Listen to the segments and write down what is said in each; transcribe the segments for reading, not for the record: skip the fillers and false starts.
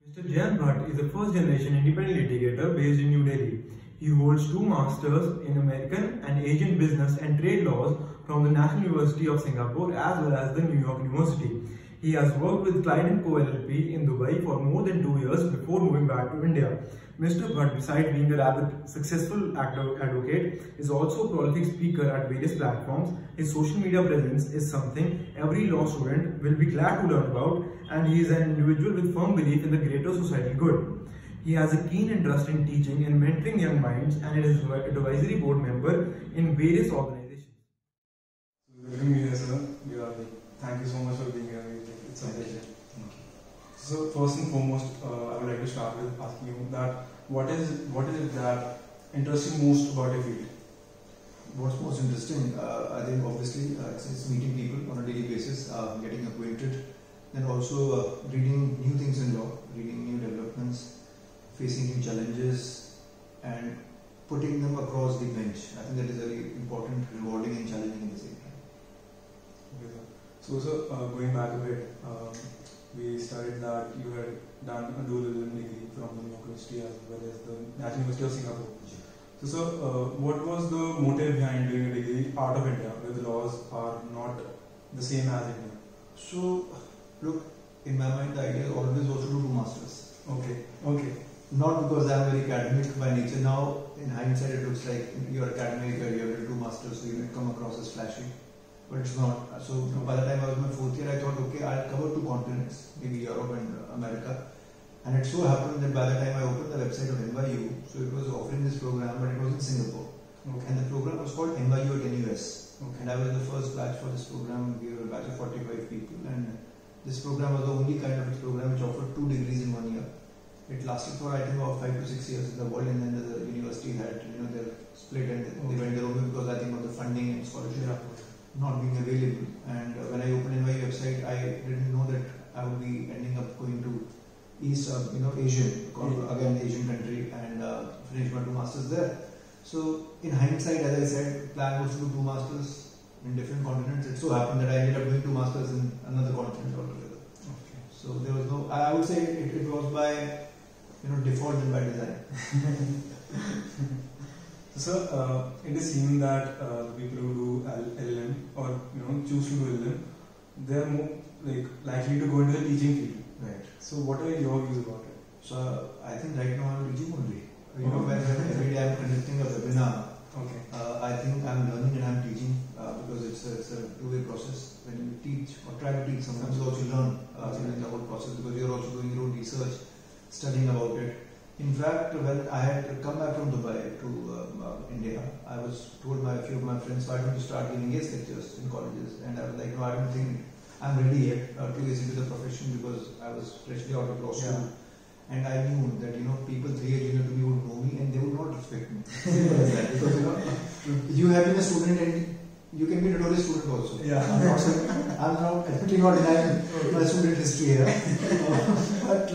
Mr. Jayan Bhatt is a first-generation independent litigator based in New Delhi. He holds two masters in American and Asian business and trade laws from the National University of Singapore as well as the New York University. He has worked with Clyde & Co LLP in Dubai for more than 2 years before moving back to India. Mr. Bhatt, besides being a rabid, successful advocate, is also a prolific speaker at various platforms. His social media presence is something every law student will be glad to learn about, and he is an individual with firm belief in the greater societal good. He has a keen interest in teaching and mentoring young minds, and is an advisory board member in various organizations. Welcome me here, sir. Thank you so much for being here. It's a pleasure. Thank you. So first and foremost, I would like to start with asking you that what is it that interests you most about your field? What's most interesting, I think obviously it's meeting people on a daily basis, getting acquainted, and also reading new things in law, reading new developments, facing new challenges, and putting them across the bench. I think that is very important, rewarding and challenging in the same time. Okay, sir. So, going back a bit, we studied that you had done a dual degree from the New York University as well as the National University of Singapore. So, sir, what was the motive behind doing a degree out of India, where the laws are not the same as India? So, look, in my mind, the idea always was to do masters. Okay. Not because I am very academic by nature. Now, in hindsight, it looks like you are academic, you have to do masters, so you may come across as flashy. But it's not. So by the time I was in my fourth year, I thought, okay, I'll cover 2 continents, maybe Europe and America. And it so happened that by the time I opened the website of NYU, so it was offering this program, but it was in Singapore. Okay. And the program was called NYU at NUS. Okay. And I was the first batch for this program. We were a batch of 45 people. And this program was the only kind of program which offered 2 degrees in 1 year. It lasted for, I think, about 5 to 6 years in the world. And then the university had, their split and they went their own way because I think of the funding and scholarship. Yeah. Not being available, and when I opened NYU website, I didn't know that I would be ending up going to East, Asian, again Asian country, and finished my 2 masters there. So in hindsight, as I said, plan was to do 2 masters in different continents. It so happened that I ended up doing 2 masters in another continent altogether. Okay. So there was no, I would say it was by default and by design. So, it is seen that the people who do LLM or choose to do LLM, they are more likely to go into the teaching field. Right. So, what are your views about it? So I think right now I'm teaching only. When every day I'm conducting a webinar. Okay. I think I'm learning and I'm teaching because it's a two-way process. When you teach or try to teach, sometimes you also learn in the whole process because you're also doing your own research, studying about it. In fact, when I had come back from Dubai to India, I was told by a few of my friends, why don't you start giving guest lectures in colleges? And I was like, no, I don't think I'm ready yet to get into the profession because I was freshly out of law school. Yeah. And I knew that people 3 years junior to me would know me and they would not respect me. Because you have been a student and you can be a notorious student also. Yeah. I'm definitely not denying my student history here. But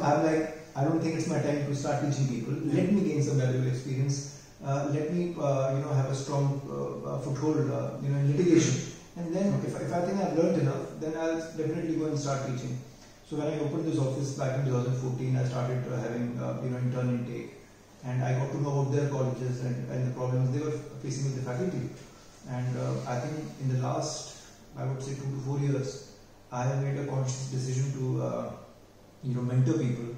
I'm like, I don't think it's my time to start teaching people. Let me gain some valuable experience. Let me, have a strong foothold, in litigation. And then, if I think I've learned enough, then I'll definitely go and start teaching. So when I opened this office back in 2014, I started having, intern intake, and I got to know about their colleges and the problems they were facing with the faculty. And I think in the last, I would say 2 to 4 years, I have made a conscious decision to mentor people.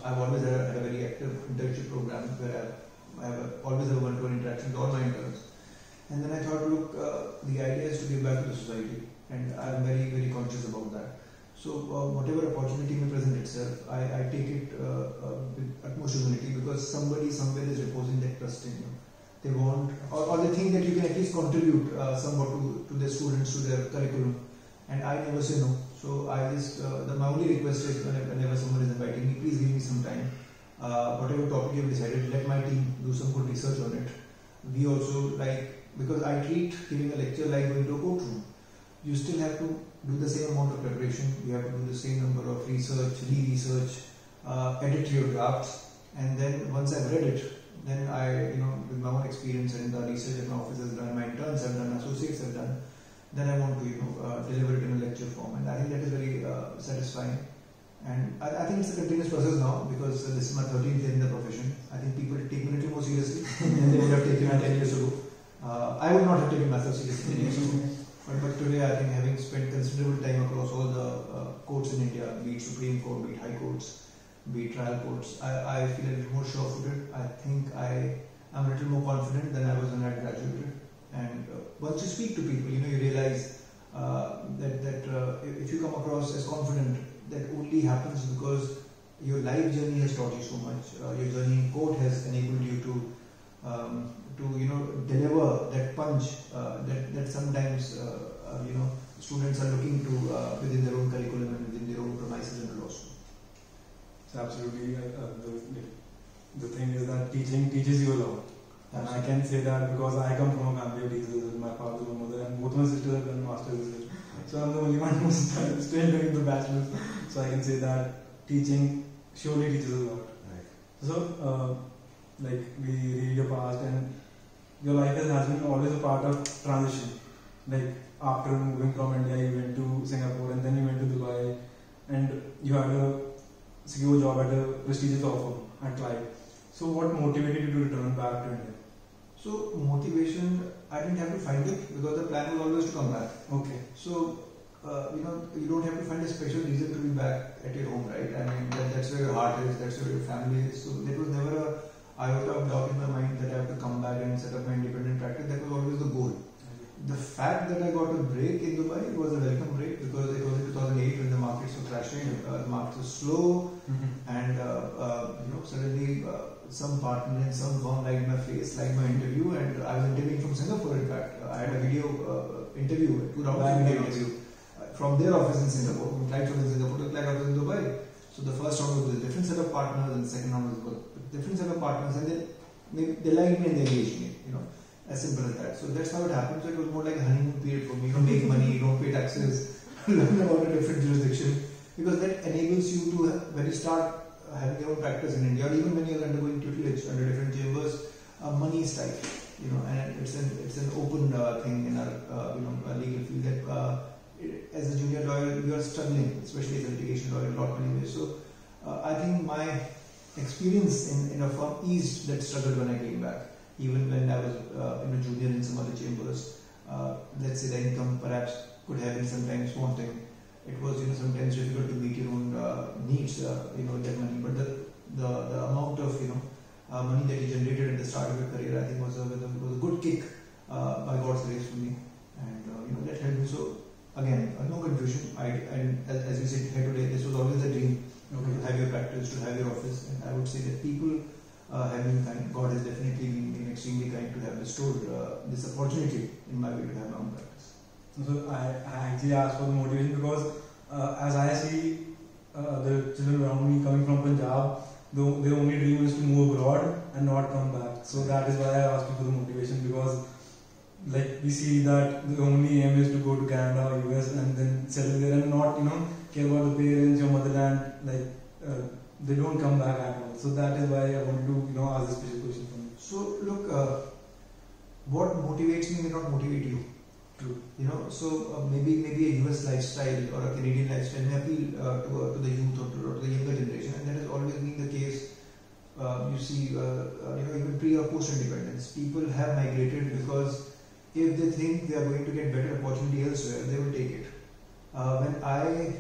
I've always had a very active internship program where I have always have one-to-one interaction with all my interns. And then I thought, look, the idea is to give back to the society, and I'm very, very conscious about that. So whatever opportunity may present itself, I take it with utmost humility because somebody somewhere is reposing that trust in you. They want, or they think that you can at least contribute somewhat to their students, to their curriculum. And I never say no. So I just, my only request is whenever someone is inviting me, please give me some time. Whatever topic you have decided, let my team do some good research on it. We also because I treat giving a lecture like going to a courtroom. You still have to do the same amount of preparation. You have to do the same number of research, re-research, edit your drafts. And then once I've read it, then I, with my own experience and the research that my office has done, my interns have done, associates have done, then I want to deliver it in a lecture form, and I think that is very satisfying. And I think it's a continuous process now because this is my 13th year in the profession. I think people take me a little more seriously than they would have taken me 10 years ago. I would not have taken myself seriously 10 years ago. But today, I think having spent considerable time across all the courts in India, be it Supreme Court, be it High Courts, be it trial courts, I feel a little more sure-footed. I think I am a little more confident than I was when I graduated. And once you speak to people, you realize that if you come across as confident, that only happens because your life journey has taught you so much. Your journey in court has enabled you to deliver that punch that sometimes students are looking to within their own curriculum and within their own premises in the law school. So absolutely, the thing is that teaching teaches you a lot. And I can say that because I come from a family of teachers, my father and my mother, and both my sisters have done masters as well. So I'm the only one who's still doing the bachelor's. So I can say that teaching surely teaches a lot. Right. So, like we read your past, and your life has been always a part of transition. Like after moving from India, you went to Singapore, and then you went to Dubai, and you had a secure job at a prestigious law firm at Clive. So what motivated you to return back to India? So motivation, I didn't have to find it because the plan was always to come back. Okay. So you don't have to find a special reason to be back at your home, right? I mean, that's where your heart is, that's where your family is. So there was never a iota of doubt in my mind that I have to come back and set up my independent practice. That was always the goal. The fact that I got a break in Dubai was a welcome break because it was in 2008 when the markets were crashing, the markets were slow, and suddenly some partner in some firm liked my face, liked my interview, and I was interviewing from Singapore. In fact, I had a video interview, 2 rounds video interview from their office in Singapore. From client office in Singapore to client office in Dubai. So the first round was with a different set of partners, and the second round was with a different set of partners, and they liked me and they engaged me. As simple as that. So that's how it happened. So it was more like a honeymoon period for me. You don't make money, you don't pay taxes, learn about a different jurisdiction, because that enables you to, when you start having your own practice in India, or even when you're undergoing tutelage under different chambers, money is tight. And it's an open thing in our legal field that as a junior lawyer you are struggling, especially as a litigation lawyer, in a lot many ways. So I think my experience in a firm eased that struggle when I came back. Even when I was junior in some other chambers, let's say the income perhaps could have been sometimes wanting. It was sometimes difficult to meet your own needs, that money. But the amount of money that you generated at the start of your career, I think was a good kick by God's grace for me, and that helped me. So again, no confusion. And as we said here today, this was always a dream to have your practice, to have your office, and I would say that people have been kind. God has definitely been extremely kind to have bestowed this opportunity in my way to have my own practice. So I actually asked for the motivation because as I see the children around me coming from Punjab, their only dream is to move abroad and not come back. So that is why I asked you for the motivation, because like we see that the only aim is to go to Canada or US and then settle there and not care about the parents, your motherland, they don't come back at all. So that is why I want to ask this special question from you. So look, what motivates me may not motivate you. True. So maybe a US lifestyle or a Canadian lifestyle may appeal to the youth or to the younger generation, and that has always been the case. You see, even pre or post independence, people have migrated because if they think they are going to get better opportunity elsewhere, they will take it. When I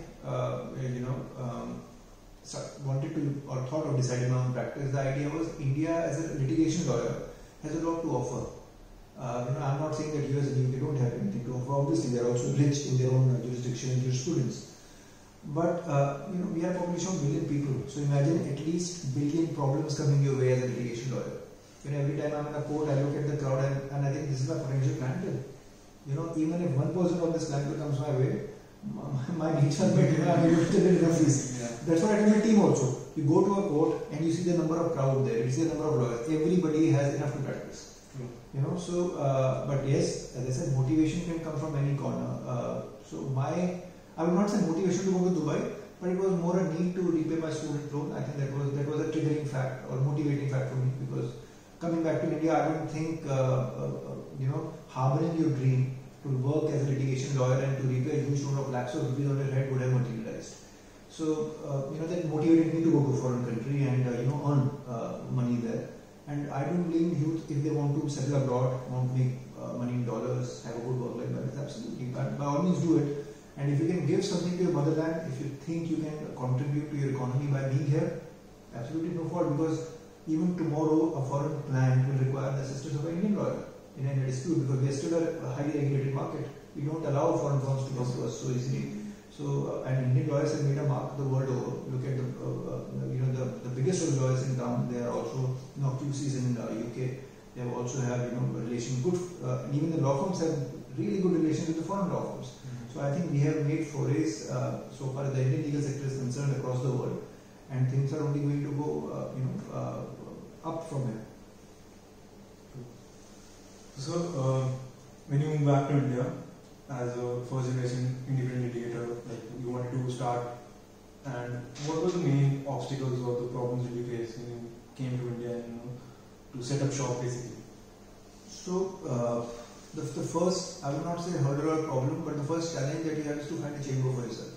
wanted to or thought of deciding my own practice, the idea was India as a litigation lawyer has a lot to offer. I'm not saying that US and UK don't have anything to offer. Obviously, they are also rich in their own jurisdiction and jurisprudence. But we are a population of billion people. So imagine at least billion problems coming your way as a litigation lawyer. Every time I'm in a court, I look at the crowd and I think this is my potential clientele. Even if 1% of this clientele comes my way, my needs are met. I'm able to generate enough fees. Yeah. That's what I tell my team also. You go to a court and you see the number of crowd there, you see the number of lawyers. Everybody has enough to practice. But yes, as I said, motivation can come from any corner. I would not say motivation to go to Dubai, but it was more a need to repay my student loan. I think that was a triggering fact or motivating fact for me, because coming back to India, I don't think harboring your dream to work as a litigation lawyer and to repay a huge loan of lakhs of rupees on your head would have materialized. So that motivated me to go to a foreign country and earn money there. And I don't blame youth if they want to settle abroad, want to make money in dollars, have a good work-life balance. Absolutely, but by all means do it. And if you can give something to your motherland, if you think you can contribute to your economy by being here, absolutely no fault, because even tomorrow a foreign plant will require the assistance of an Indian lawyer in any dispute, because we are still a highly regulated market. We don't allow foreign firms to come to us so easily. So, and Indian lawyers have made a mark the world over. Look at the biggest of lawyers in town. They are also QCs in UK. They have also have relation good. And even the law firms have really good relations with the foreign law firms. So I think we have made forays so far as the Indian legal sector is concerned across the world, and things are only going to go up from here. So when you move back to India as a first generation independent litigator, like you wanted to start, and what were the main obstacles or the problems that you faced when you came to India and to set up shop basically? So the first, I would not say hurdle or problem, but the first challenge that you have is to find a chamber for yourself.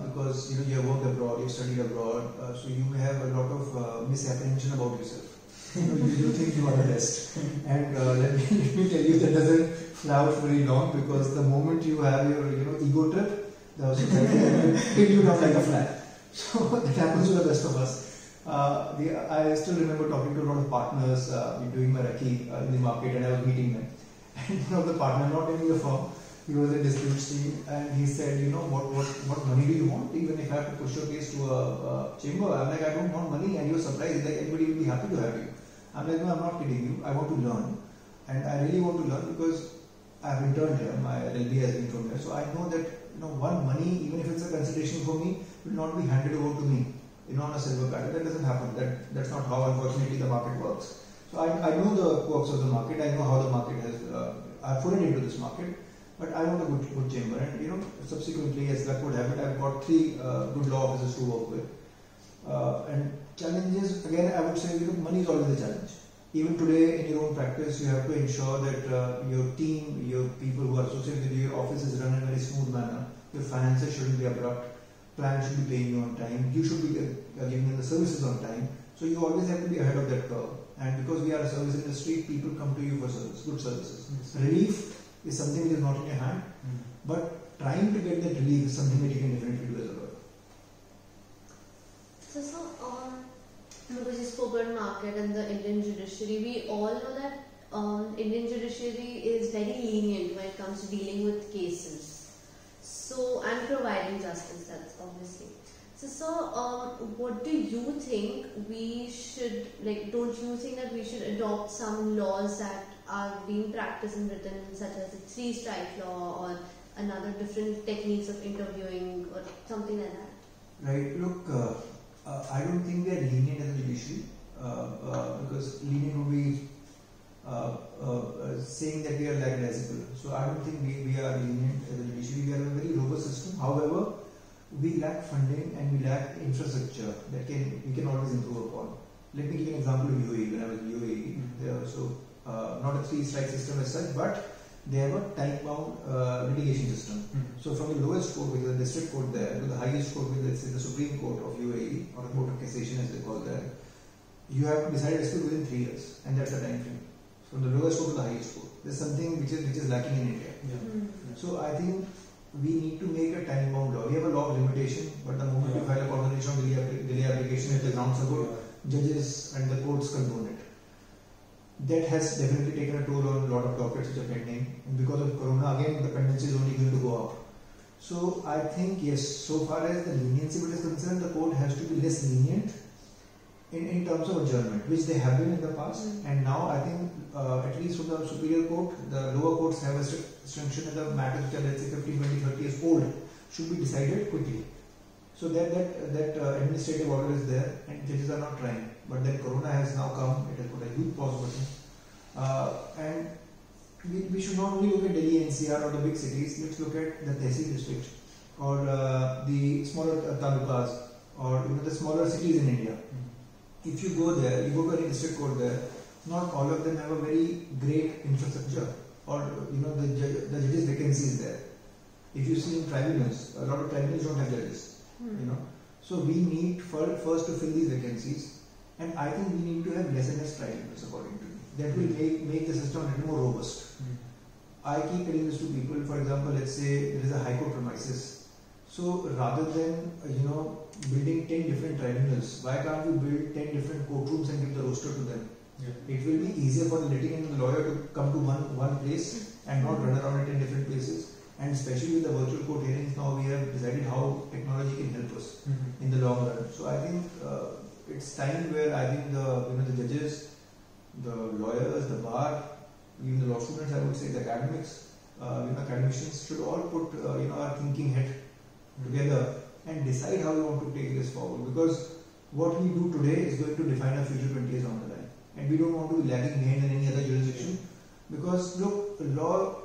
Because you have worked abroad, you have studied abroad, so you may have a lot of misapprehension about yourself. You think you are the best, and let me tell you, that doesn't fly out very long, because the moment you have your ego trip, the society will hit you down like a flag. So that happens to the best of us. I still remember talking to a lot of partners doing my recce in the market, and I was meeting them. And one of the partner, not naming the firm, he was a disputes team, and he said, what money do you want? Even if I have to push your case to a chamber, I'm like, I don't want money, and you're surprised, like anybody will be happy to have you. I'm like, no, I'm not kidding you. I want to learn, and I really want to learn because I've interned here. My LLB has been from here, so I know that one, money, even if it's a consideration for me, will not be handed over to me on a silver platter. That doesn't happen. That's not how, unfortunately, the market works. So I know the quirks of the market. I know how the market has. I've put it into this market, but I want a good chamber. And subsequently, as luck would have it, I've got 3 good law officers to work with. And challenges, again, I would say, money is always a challenge. Even today, in your own practice, you have to ensure that your team, your people who are associated with your office is run in a very smooth manner. Your finances shouldn't be abrupt. Clients should be paying you on time. You should be giving them the services on time. So you always have to be ahead of that curve. And because we are a service industry, people come to you for service, good services. Relief is something which is not in your hand, but trying to get that relief is something that you can definitely do as a lawyer. So, because you spoke about market and the Indian judiciary, we all know that Indian judiciary is very lenient when it comes to dealing with cases. So, and providing justice, that's obviously. So, what do you think we should, don't you think that we should adopt some laws that are being practiced in Britain, such as the 3-strike law or another different techniques of interviewing or something like that? Right, look, I don't think they are lenient as a judiciary, because lenient would be saying that we are lackadaisical. So I don't think we are lenient as a judiciary. We are a very robust system. However, we lack funding and we lack infrastructure that we can always improve upon. Let me give you an example of UAE. When I was in UAE, they are also not a 3-strike system as such, but they have a time-bound litigation system. So from the lowest court, which is the district court there, to the highest court, which is the Supreme Court of UAE, or the Court of Cassation as they call that, you have to decide a dispute within 3 years, and that's the time frame. From the lowest court to the highest court. There's something which is lacking in India. So I think we need to make a time-bound law. We have a law of limitation, but the moment you file a condemnation on delay application, if the grounds are good, judges and the courts condone it. That has definitely taken a toll on a lot of dockets which are pending. And because of Corona, again, the pendency is only going to go up. So I think, yes, so far as the leniency is concerned, the court has to be less lenient in terms of adjournment, which they have been in the past. And now I think, at least from the superior court, the lower courts have a sanction that the matters which are, let's say, 15, 20, 30 years old should be decided quickly. So that administrative order is there, and judges are not trying. But then Corona has now come, it has put a huge pause button. And we should not only look at Delhi NCR or the big cities, let's look at the Tehsil district or the smaller talukas or the smaller cities in India. If you go there, you go to any district court there, not all of them have a very great infrastructure, or the judges' vacancies there. If you see in tribunals, a lot of tribunals don't have judges. You know, so we need first to fill these vacancies, and I think we need to have less and less tribunals, according to me. That will make the system a little more robust. I keep telling this to people. For example, let's say there is a high court premises. So rather than building 10 different tribunals, why can't we build 10 different courtrooms and give the roster to them? Yeah. It will be easier for the litigant and the lawyer to come to one place and not run around at 10 different places. And especially with the virtual court hearings, now we have decided how technology can help us in the long run. So I think it's time where I think the judges, the lawyers, the bar, even the law students, I would say, the academics, academicians should all put our thinking head together and decide how we want to take this forward. Because what we do today is going to define our future 20 years down the line, and we don't want to be lagging behind in any other jurisdiction. Because look, law.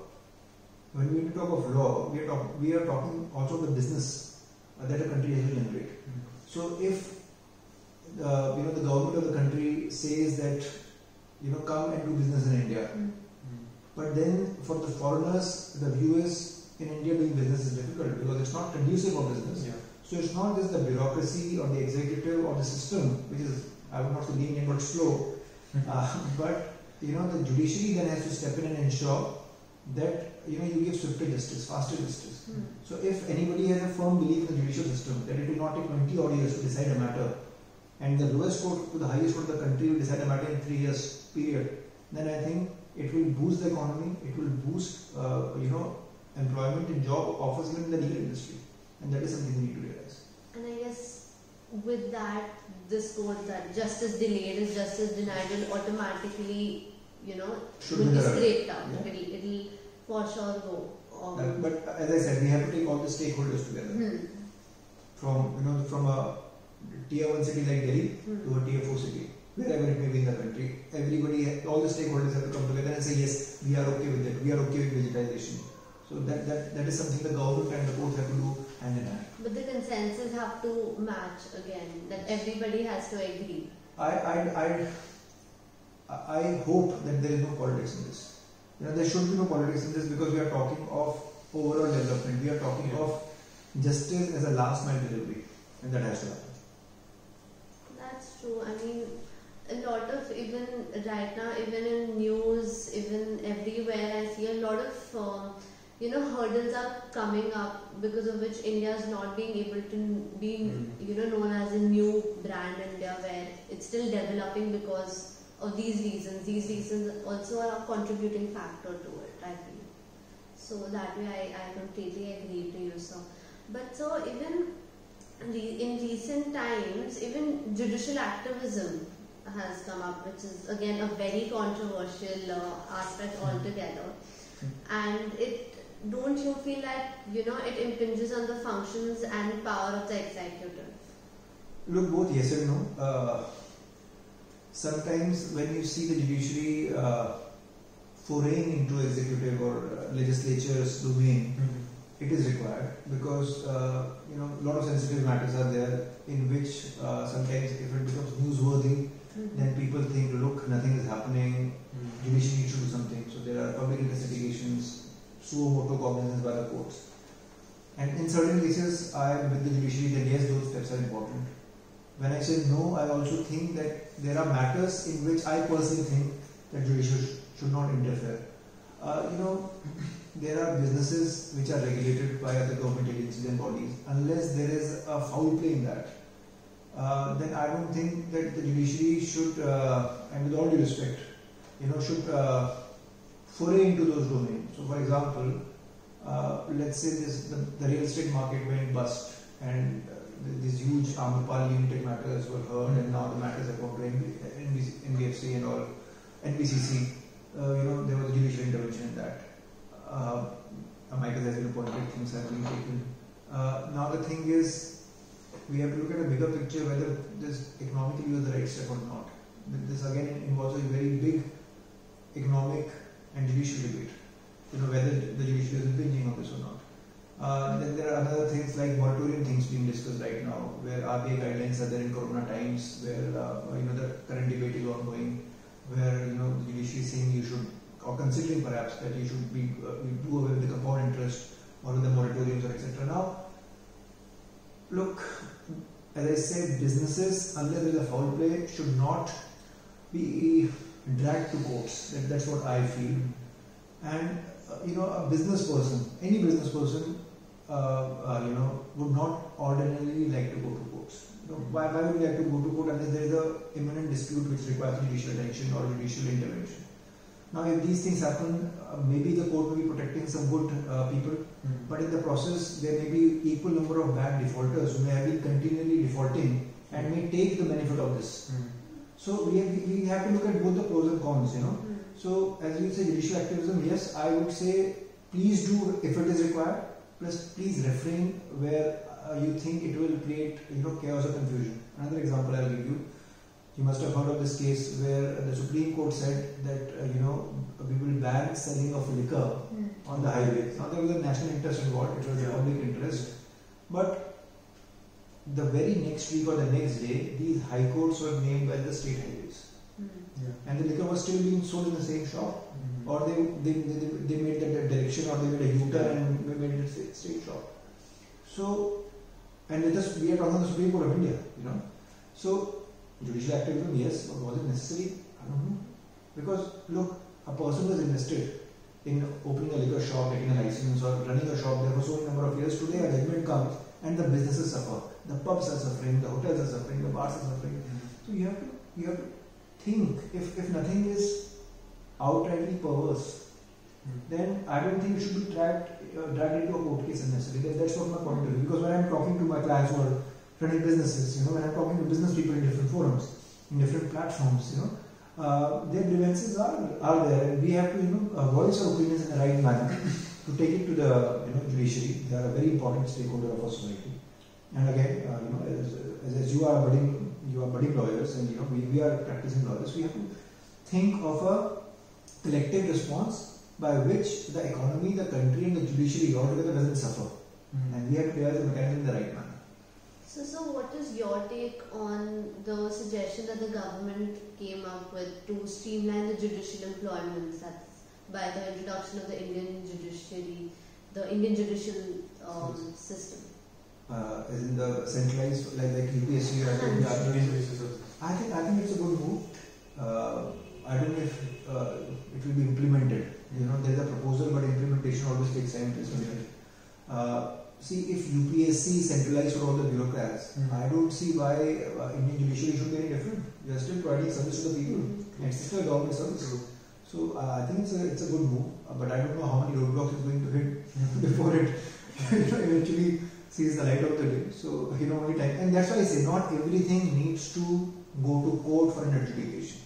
When we talk of law, we are talking also of the business that a country has to generate. So if the government of the country says that come and do business in India, but then for the foreigners, the viewers in India doing business is difficult because it's not conducive for business. Yeah. So it's not just the bureaucracy or the executive or the system, which is, I would not say lenient but slow, but the judiciary then has to step in and ensure that you give swifter justice, faster justice. So if anybody has a firm belief in the judicial system that it will not take 20 odd years to decide a matter, and the lowest court to the highest court of the country will decide a matter in 3 years period, then I think it will boost the economy, it will boost employment and job offers even in the legal industry, and that is something we need to realize. And I guess with that, this quote that justice delayed is justice denied will automatically will be scraped out. Yeah. It'll for sure go. But as I said, we have to take all the stakeholders together. From a tier 1 city like Delhi to a tier 4 city, wherever it may be in the country. Everybody, all the stakeholders have to come together and say, yes, we are okay with it. We are okay with digitization. So that is something the government and the courts have to do hand in hand. But the consensus have to match again. That everybody has to agree. I hope that there is no politics in this. There should be no politics in this because we are talking of overall development. We are talking of justice as a last mile delivery, and that has to happen. That's true. I mean, a lot of, even right now, even in news, even everywhere, I see a lot of hurdles are coming up because of which India is not being able to be known as a new brand India, where it's still developing because of these reasons. These reasons also are a contributing factor to it, I feel. So that way I completely agree to you, sir. But so even in recent times, even judicial activism has come up, which is again a very controversial aspect altogether. And don't you feel like it impinges on the functions and power of the executive? Look, both yes and no. Sometimes when you see the judiciary foraying into executive or legislature's domain, it is required because a lot of sensitive matters are there in which sometimes if it becomes newsworthy, then people think, look, nothing is happening, judiciary needs to do something. So there are public investigations, suo motu cognizance by the courts. And in certain cases, I am with the judiciary that yes, those steps are important. When I say no, I also think that there are matters in which I personally think that judiciary should not interfere. There are businesses which are regulated by other government agencies and bodies. Unless there is a foul play in that, then I don't think that the judiciary should, and with all due respect, should foray into those domains. So, for example, let's say the real estate market went bust, and these huge Amrapali Unitech matters were heard, and now the matters have gone to NBFC and all, NBCC. There was a judicial intervention in that. Michael has been appointed, things have been taken. Now the thing is, we have to look at a bigger picture whether this economically was the right step or not. This again involves a very big economic and judicial debate. Whether the judiciary is impinging on this or not. Then there are other things like moratorium things being discussed right now, where RBI guidelines are there in Corona times, where the current debate is ongoing, where the judiciary is saying you should, or considering perhaps that you should be do away with the compound interest or with the moratoriums or etc. Now, look, as I said, businesses, unless there is a foul play, should not be dragged to courts. That's what I feel. And a business person, any business person, would not ordinarily like to go to courts. Why would you like to go to court unless there is a imminent dispute which requires judicial attention or judicial intervention? Now, if these things happen, maybe the court may be protecting some good people, but in the process, there may be equal number of bad defaulters who may have been continually defaulting and may take the benefit of this. So we have to look at both the pros and cons. So as you say, judicial activism, yes, I would say please do if it is required. Plus, please refrain where you think it will create chaos or confusion. Another example I'll give you. You must have heard of this case where the Supreme Court said that we will ban selling of liquor on the highways. Now there was a national interest involved; it was a public interest. But the very next week or the next day, these high courts were named by the state highways, and the liquor was still being sold in the same shop, or they made that direction, or they made a U-turn and made it a state shop. So, and we are talking about the Supreme Court of India, So. Judicial activism, yes, but was it necessary? I don't know. Because look, a person was invested in opening a liquor shop, getting a license, or running a shop there for so many number of years. Today a judgment comes and the businesses suffer. The pubs are suffering, the hotels are suffering, the bars are suffering. So you have to think, if nothing is outrightly perverse, then I don't think it should be dragged into a court case unnecessarily. That's what my point of view. Because when I'm talking to my clients who are running businesses, when I'm talking to business people in different forums, in different platforms, their grievances are there, and we have to voice our opinions in the right manner to take it to the judiciary. They are a very important stakeholder of our society. And again, as you are budding lawyers, and we are practicing lawyers, we have to think of a collective response by which the economy, the country, and the judiciary altogether doesn't suffer, and we have to devise the mechanism in the right manner. So what is your take on the suggestion that the government came up with to streamline the judicial employments, that's by the introduction of the Indian judiciary, the Indian judicial system? As in the centralized, like UPSC or I think it's a good move. I don't know if it will be implemented. There's a proposal, but implementation always takes time. See, if UPSC is centralized for all the bureaucrats, I don't see why Indian judiciary should be any different. We are still providing service to the people. It's still a government service. So I think it's a good move, but I don't know how many roadblocks it's going to hit before it eventually sees the light of the day. So only time, and that's why I say not everything needs to go to court for an adjudication.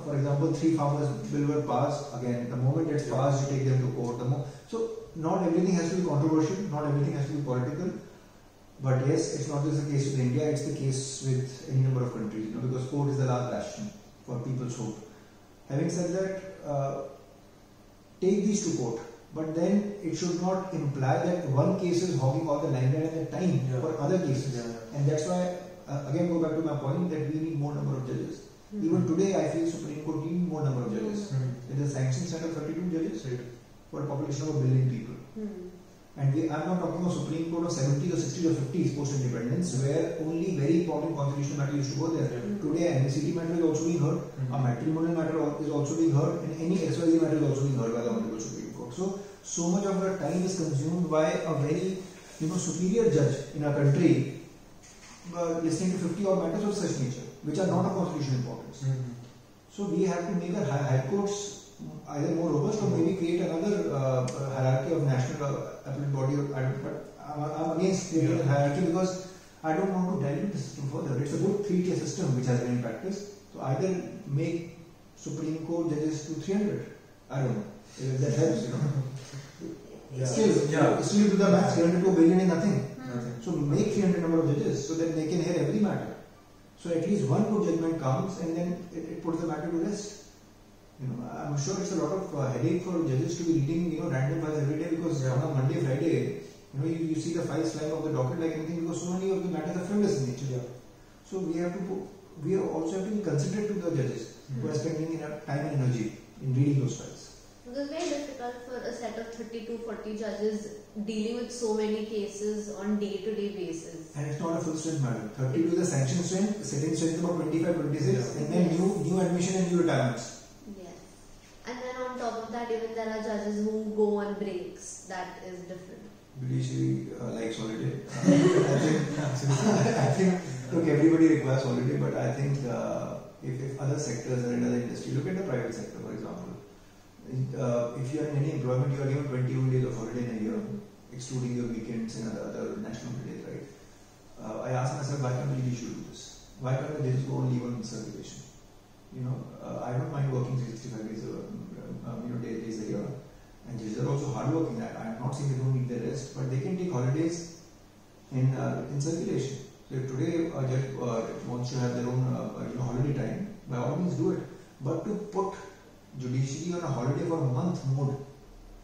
For example, 3 farmers bill were passed. Again, the moment it's passed, you take them to court. So not everything has to be controversial, not everything has to be political. But yes, it's not just the case with India, it's the case with any number of countries, because court is the last bastion for people's hope. Having said that, take these to court, but then it should not imply that one case is hogging all the limelight and the time for other cases. And that's why, again, go back to my point that we need more number of judges. Even today, I feel Supreme Court needs more number of judges. There is a sanctioned set of 32 judges for a population of 1 billion people. And I'm not talking about Supreme Court of 70s or 60s or 50s post-independence, where only very important constitutional matter used to go there. Today, an MSCT matter is also being heard, a matrimonial matter is also being heard, and any XYZ matter is also being heard by the Honorable Supreme Court. So much of our time is consumed by a very superior judge in our country listening to 50 odd matters of such nature, which are not of constitutional importance. So we have to make our high courts either more robust or maybe create another hierarchy of national appellate body. But I'm against creating a hierarchy because I don't want to dilute the system further. It's a good 3-tier system which has been in practice. So either make Supreme Court judges to 300. I don't know. If that helps, Still do the maths. 300 to a billion is nothing. So make 300 number of judges so that they can hear every matter. So at least one good judgment comes and then it puts the matter to rest. I'm sure it's a lot of headache for judges to be reading random files every day because on a Monday, Friday, you see the files flying off the docket like anything because so many of the matters are frivolous in nature. So we also have to be considerate to the judges who are spending time and energy in reading those files. It was very difficult for a set of 30 to 40 judges dealing with so many cases on day-to-day basis. And it's not a full strength, madam. 32 is the sanction strength, sitting strength about 25, 26, and then new admission and new retirements. Yes. And then on top of that, even there are judges who go on breaks. That is different. Judiciary likes holiday. I think, look, everybody requires holiday, but I think if other sectors are in other industry, look at the private sector, for example. If you are in any employment, you are given 21 days of holiday in a year, excluding your weekends and other national holidays, right? I asked myself, why can't we really do this? Why can't we just go and leave on circulation? I don't mind working 365 days, days a year. And judges are also hardworking. I'm not saying they don't need their rest, but they can take holidays in circulation. So if today a judge wants to have their own holiday time, by all means do it. But to put judiciary on a holiday for a month mode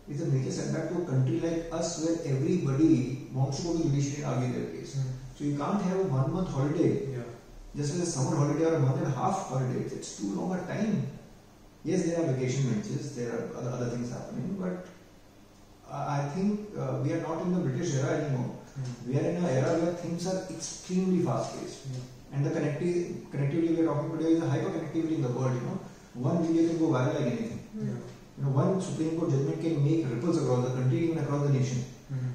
is a major setback to a country like us, where everybody wants to go to judiciary and argue their case. So you can't have a 1 month holiday, just as a summer holiday or a month and a half holiday. It's too long a time. Yes, there are vacation benches, there are other things happening, but I think we are not in the British era anymore. We are in an era where things are extremely fast-paced. And the connectivity we are talking today is a hyper-connectivity in the world. One video can go viral like anything. One Supreme Court judgment can make ripples across the country, even across the nation.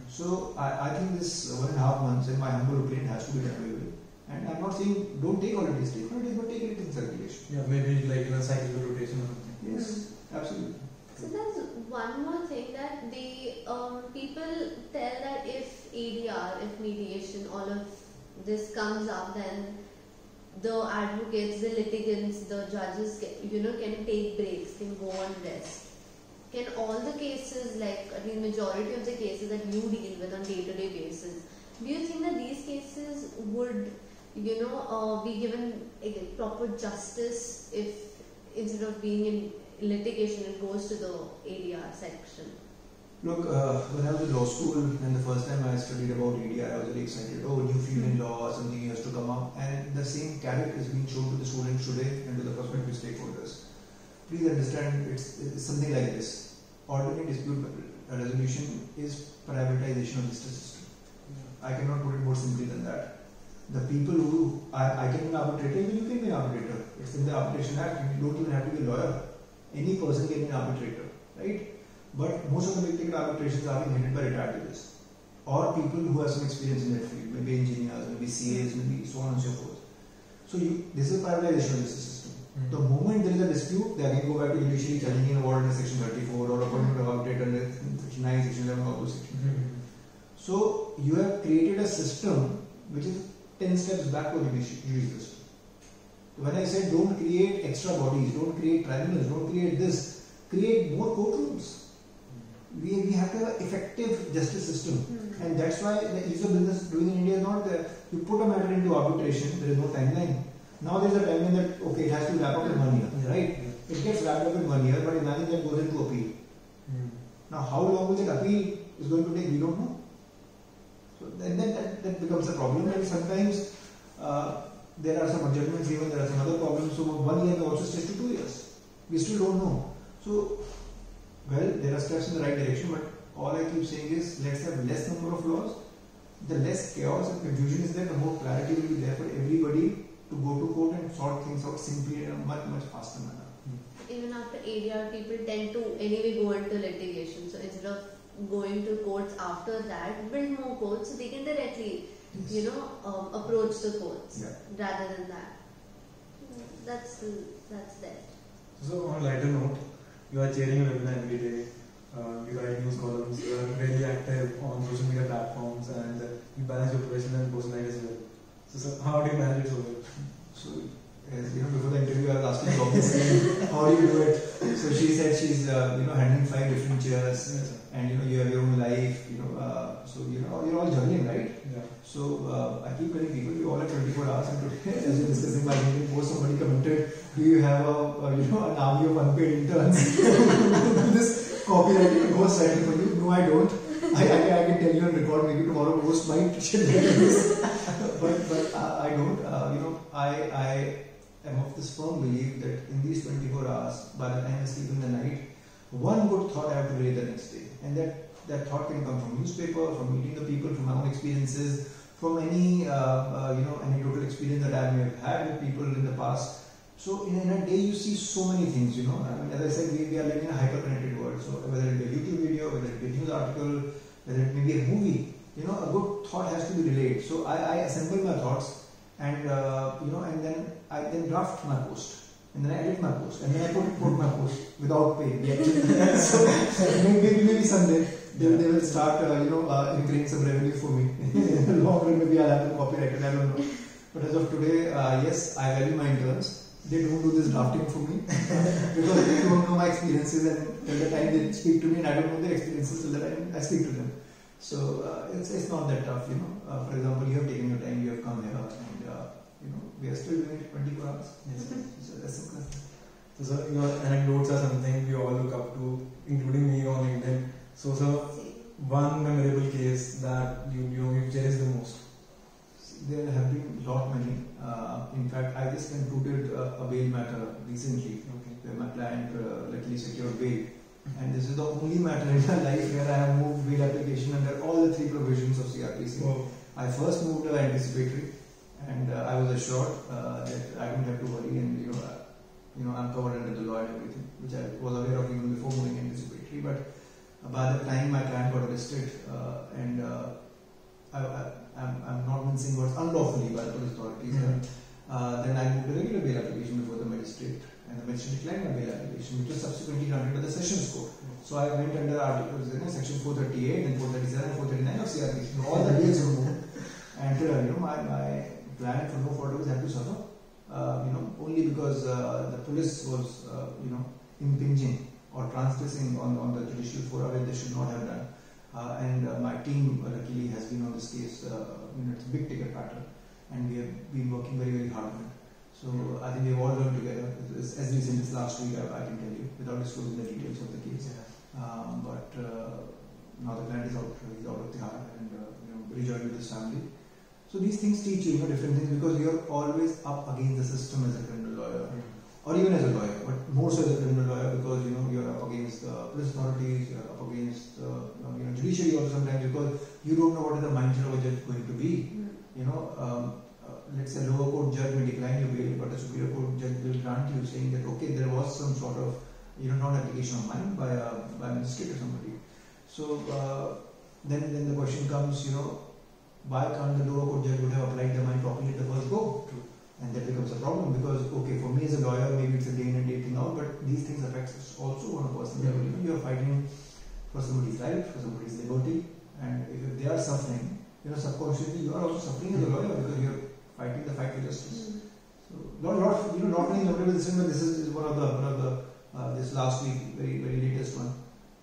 So I think this 1.5 months, in my humble opinion, has to be done away with. And I'm not saying don't take holidays, but take it in circulation. Yeah, maybe like in a cyclical rotation or something. Yes, absolutely. So there's one more thing that people tell that if ADR, if mediation, all of this comes up, then the advocates, the litigants, the judges, can take breaks, can go on rest. Can all the cases, like the majority of the cases that you deal with on day-to-day basis, do you think that these cases would, be given proper justice if instead of being in litigation, it goes to the ADR section? Look, when I was in law school, and the first time I studied about ADR, I was really excited. Oh, new field in law, something has to come up. And the same carrot is being shown to the students today and to the prospective stakeholders. Please understand, it's something like this. Alternate dispute resolution is privatization of justice system. I cannot put it more simply than that. The people who, I can be an arbitrator, even you can be an arbitrator. It's in the Arbitration Act, you don't even have to be a lawyer. Any person can be an arbitrator, right? But most of the big ticket arbitrations are being headed by retired judges or people who have some experience in that field, maybe engineers, maybe CAs, maybe so on and so forth. So this is privatization of the system. The moment there is a dispute, they again go back to judiciary, challenging award in section 34 or appointment of arbitrator in section 9, section 11, all those sections. So you have created a system which is 10 steps back to the judicial system. So when I said don't create extra bodies, don't create tribunals, don't create this, create more courtrooms. We have to have an effective justice system, and that's why the ease of business doing in India is not that you put a matter into arbitration, there is no timeline. Now there is a timeline that okay, it has to wrap up in 1 year, right? It gets wrapped up in 1 year, but imagine that goes into appeal. Now how long will that appeal is going to take, we don't know. So then that becomes a problem, and sometimes there are some adjustments, even there are some other problems. So 1 year may also stretch to 2 years. We still don't know. So well, there are steps in the right direction, but all I keep saying is let's have less number of laws. The less chaos and confusion is there, the more clarity will be there for everybody to go to court and sort things out simply in a much faster manner. Even after ADR, people tend to anyway go into litigation. So instead of going to courts after that, build more courts so they can directly, approach the courts rather than that. That's that. So on a lighter note, you are chairing a webinar every day, you write news columns, you are really active on social media platforms, and you balance your professional and personal life as well. So how do you manage it so well? So, as before the interview, I was asking Robin, how do you do it? So she said she's handling 5 different chairs, and you have your own life, so you're all juggling, right? Yeah. So I keep telling people, we all have 24 hours, and today, as we're discussing my LinkedIn post, somebody commented, do you have an army of unpaid interns this copywriting and ghostwriting for you? No, I don't. I can tell you on record, maybe tomorrow post might share this, but I don't. I am of this firm belief that in these 24 hours, by the time I sleep in the night, one good thought I have to raise the next day, and that that thought can come from newspaper, from meeting the people, from my own experiences, from any anecdotal experience that I may have had with people in the past. So in a day you see so many things, I mean, as I said, we are living in a hyper-connected world. So whether it be a YouTube video, whether it be a news article, whether it may be a movie, a good thought has to be relayed. So I assemble my thoughts and and then I draft my post. And then I edit my post, and then I put my post without pay. So maybe someday they will start, incurring some revenue for me. In the long run, maybe I'll have them copyrighted. I don't know. But as of today, yes, I value my interns. They don't do this drafting for me because they don't know my experiences, and till the time they speak to me, and I don't know their experiences till the time I speak to them. So it's not that tough, For example, you have taken your time, you have come here, and we are still doing it 24 hours. Yes. So that's simple. So, sir, your anecdotes are something we all look up to, including me on LinkedIn. So, sir, one memorable case that you cherish the most. There have been lot many. In fact, I just concluded a bail matter recently, where my client luckily secured bail. And this is the only matter in my life where I have moved bail application under all the 3 provisions of CRPC. Oh. I first moved anticipatory, and I was assured that I don't have to worry, and I'm covered under the law and everything, which I was aware of even before moving anticipatory. But by the time my client got arrested, and I'm not mincing words, unlawfully by the police authorities, then I moved a regular bail application before the magistrate, and the magistrate declined my bail application, which was subsequently granted by the Sessions Court. So I went under articles, section 438 and 437 and 439 of CRPC. All the bails were moved, and my client for no fault of his had to suffer, only because the police was impinging or transgressing on the judicial fora where they should not have done. And my team luckily has been on this case. It's a big ticket matter, and we have been working very, very hard on it. So I think we've all learned together. As recent as last week, I can tell you, without disclosing the details of the case. But now the client is out. He's out of Tihar and rejoined with his family. So these things teach you different things, because you're always up against the system as a criminal lawyer, or even as a lawyer, but more so as a criminal lawyer, because you're up against the police authorities, you're up against judiciary also sometimes, because you don't know what is the mindset of a judge going to be. Let's say a lower court judge may decline your bail, but a superior court judge will grant you, saying that okay, there was some sort of non-application of mine by a magistrate or somebody. So then the question comes, why can't the lower court judge would have applied the mine properly at the first go? And that becomes a problem, because okay, for me as a lawyer, maybe it's a day in and day thing out, but these things affect us also on a personal level. You're fighting for somebody's life, for somebody's liberty, and if they are suffering, subconsciously you are also suffering as a lawyer, because you're fighting the fight for justice. So not many memorable incidents, but this is one of the this last week, very, very latest one.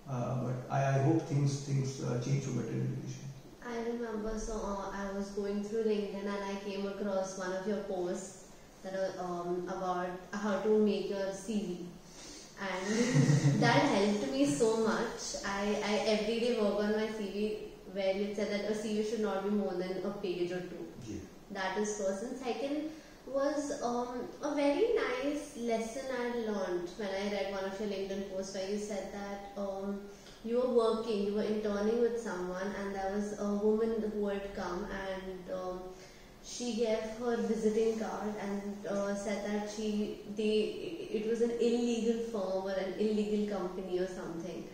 But I hope things change for better in education. I remember, I was going through LinkedIn and I came across one of your posts that about how to make your CV, and that helped me so much. I every day work on my CV, where it said that a CV should not be more than a page or 2. Yeah. That is first. And second was a very nice lesson I learned when I read one of your LinkedIn posts, where you said that you were interning with someone, and there was a woman who had come, and she gave her visiting card and said that it was an illegal firm or an illegal company or something.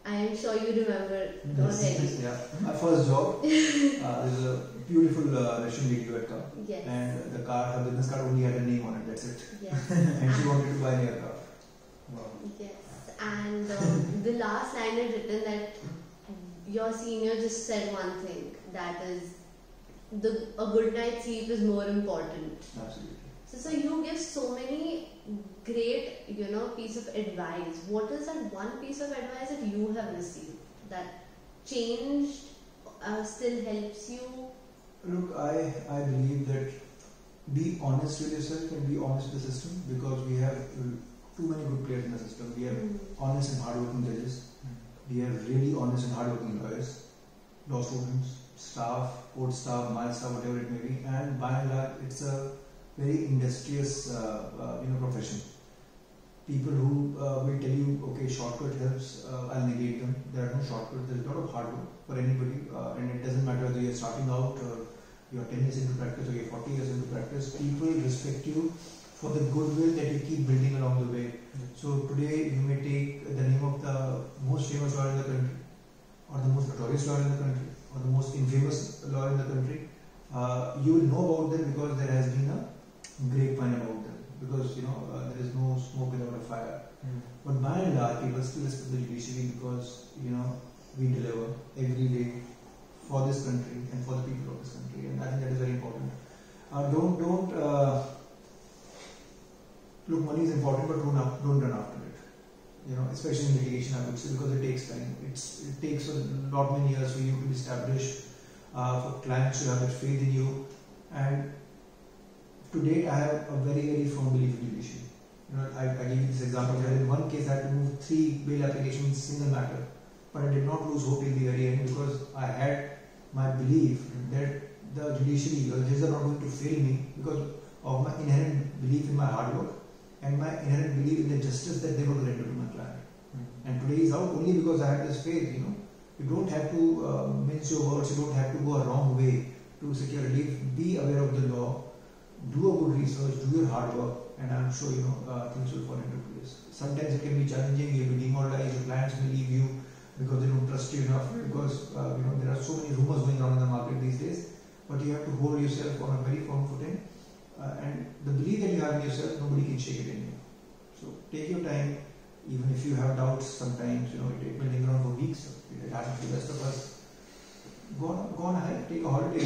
I am sure you remember already. Yeah. My first job, there's a beautiful Russian lady who had come, Yes. and her business card only had a name on it, that's it. Yes. And she wanted to buy me a car. Wow. Yes. And the last line had written that your senior just said one thing, that is, a good night's sleep is more important. Absolutely. So you give so many great, piece of advice. What is that one piece of advice that you have received that changed, still helps you? Look, I believe that be honest with yourself and be honest with the system, because we have too many good players in the system. We have honest and hardworking judges. We have really honest and hardworking lawyers, law students, staff, court staff, mile staff, whatever it may be. And by and large, it's a very industrious profession. people who will tell you, okay, shortcut helps, I'll negate them. There are no shortcuts. There's a lot of hard work for anybody, and it doesn't matter whether you're starting out or you're 10 years into practice or you're 40 years into practice. People respect you for the goodwill that you keep building along the way. So today you may take the name of the most famous lawyer in the country, or the most notorious lawyer in the country, or the most infamous lawyer in the country. You will know about them because there has been a grapevine about them. Because there is no smoke without a fire. But by and large, people still respect the judiciary because we deliver every day for this country and for the people of this country, and I think that is very important. Don't look. Money is important, but don't run after it. Especially in litigation, I would say, because it takes time. It takes a lot many years for you to be established, for clients to have that faith in you, and to date, I have a very, very firm belief in judiciary. I gave you this example where in one case I had to move 3 bail applications in a single matter, but I did not lose hope till the very end because I had my belief that the judiciary, the judges are not going to fail me because of my inherent belief in my hard work and my inherent belief in the justice that they were going to render to my client. And today is out only because I had this faith. You don't have to mince your words, you don't have to go a wrong way to secure relief. Be aware of the law. Do a good research, do your hard work, and I'm sure things will fall into place. Sometimes it can be challenging, you'll be demoralized, your clients may leave you because they don't trust you enough, because there are so many rumors going on in the market these days, but you have to hold yourself on a very firm footing, and the belief that you have in yourself, nobody can shake it in you. So take your time, even if you have doubts sometimes, it may linger on for weeks, it happens to the rest of us. Go on a hike, take a holiday,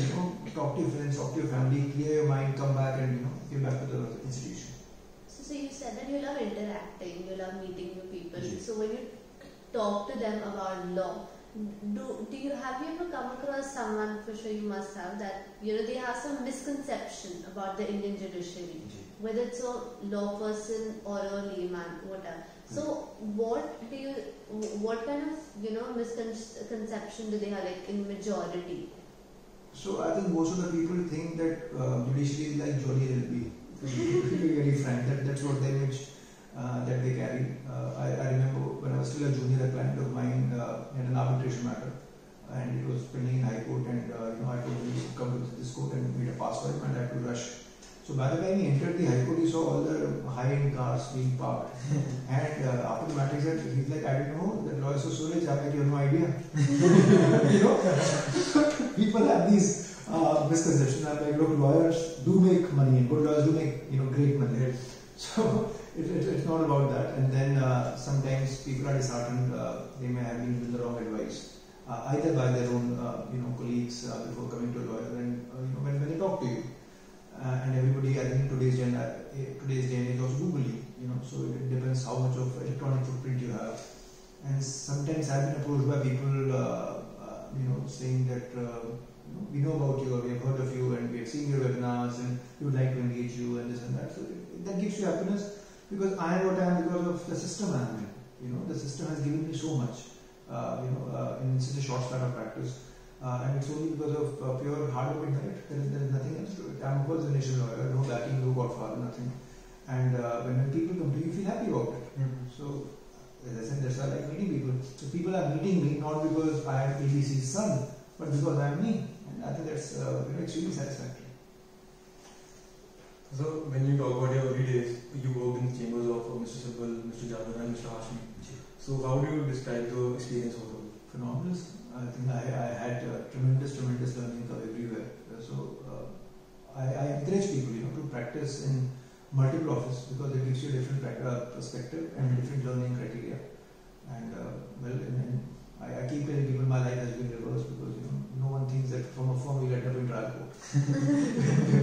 talk to your friends, talk to your family, clear your mind, come back and get back to the institution. So you said that you love interacting, you love meeting new people. So when you talk to them about law, have you ever come across someone, for sure you must have, that they have some misconception about the Indian judiciary, whether it's a law person or a layman, whatever. So what kind of misconception do they have, like in majority? So I think most of the people think that judiciary is like Jolly LLB. To be very frank, that's what the image that they carry. I remember when I was still a junior, a client of mine had an arbitration matter, and it was pending in High Court, and I told him to come to this court and meet a pass for him, and I had to rush. So by the time he entered the High Court, he saw all the high-end cars being parked. And after the matter, he's like, I didn't know that lawyers are so rich. I'm like, you have no idea. People have these misconceptions. I'm like, look, lawyers do make money, and good lawyers do make great money. So it's not about that. And then sometimes people are disheartened. They may have been given the wrong advice, either by their own colleagues before coming to a lawyer, and when they talk to you. And everybody, I think today's day and age also Googly, so it depends how much of electronic footprint you have. And sometimes I've been approached by people, saying that we know about you, or we have heard of you, and we have seen your webinars, and we would like to engage you, and this and that. So that gives you happiness because I am what I am because of the system I am in. The system has given me so much, in such a short span of practice. And it's only because of pure hard work behind it. There is nothing else to it. I'm a first generation lawyer, no backing, no godfather, nothing. And when people come to you, you feel happy about it. So, as I said, that's why I like meeting people. So people are meeting me not because I am ABC's son, but because I am me. And I think that's extremely satisfactory. So when you talk about your early days, you worked in the chambers of Mr. Sibal, Mr. Jadhav and Mr. Hashmi. So how do you describe the experience overall? Phenomenal. I think I had tremendous learning curve everywhere. So I encourage people, to practice in multiple offices because it gives you a different perspective and different learning criteria. And I keep telling people my life has been reversed because no one thinks that from a firm you end up in trial court.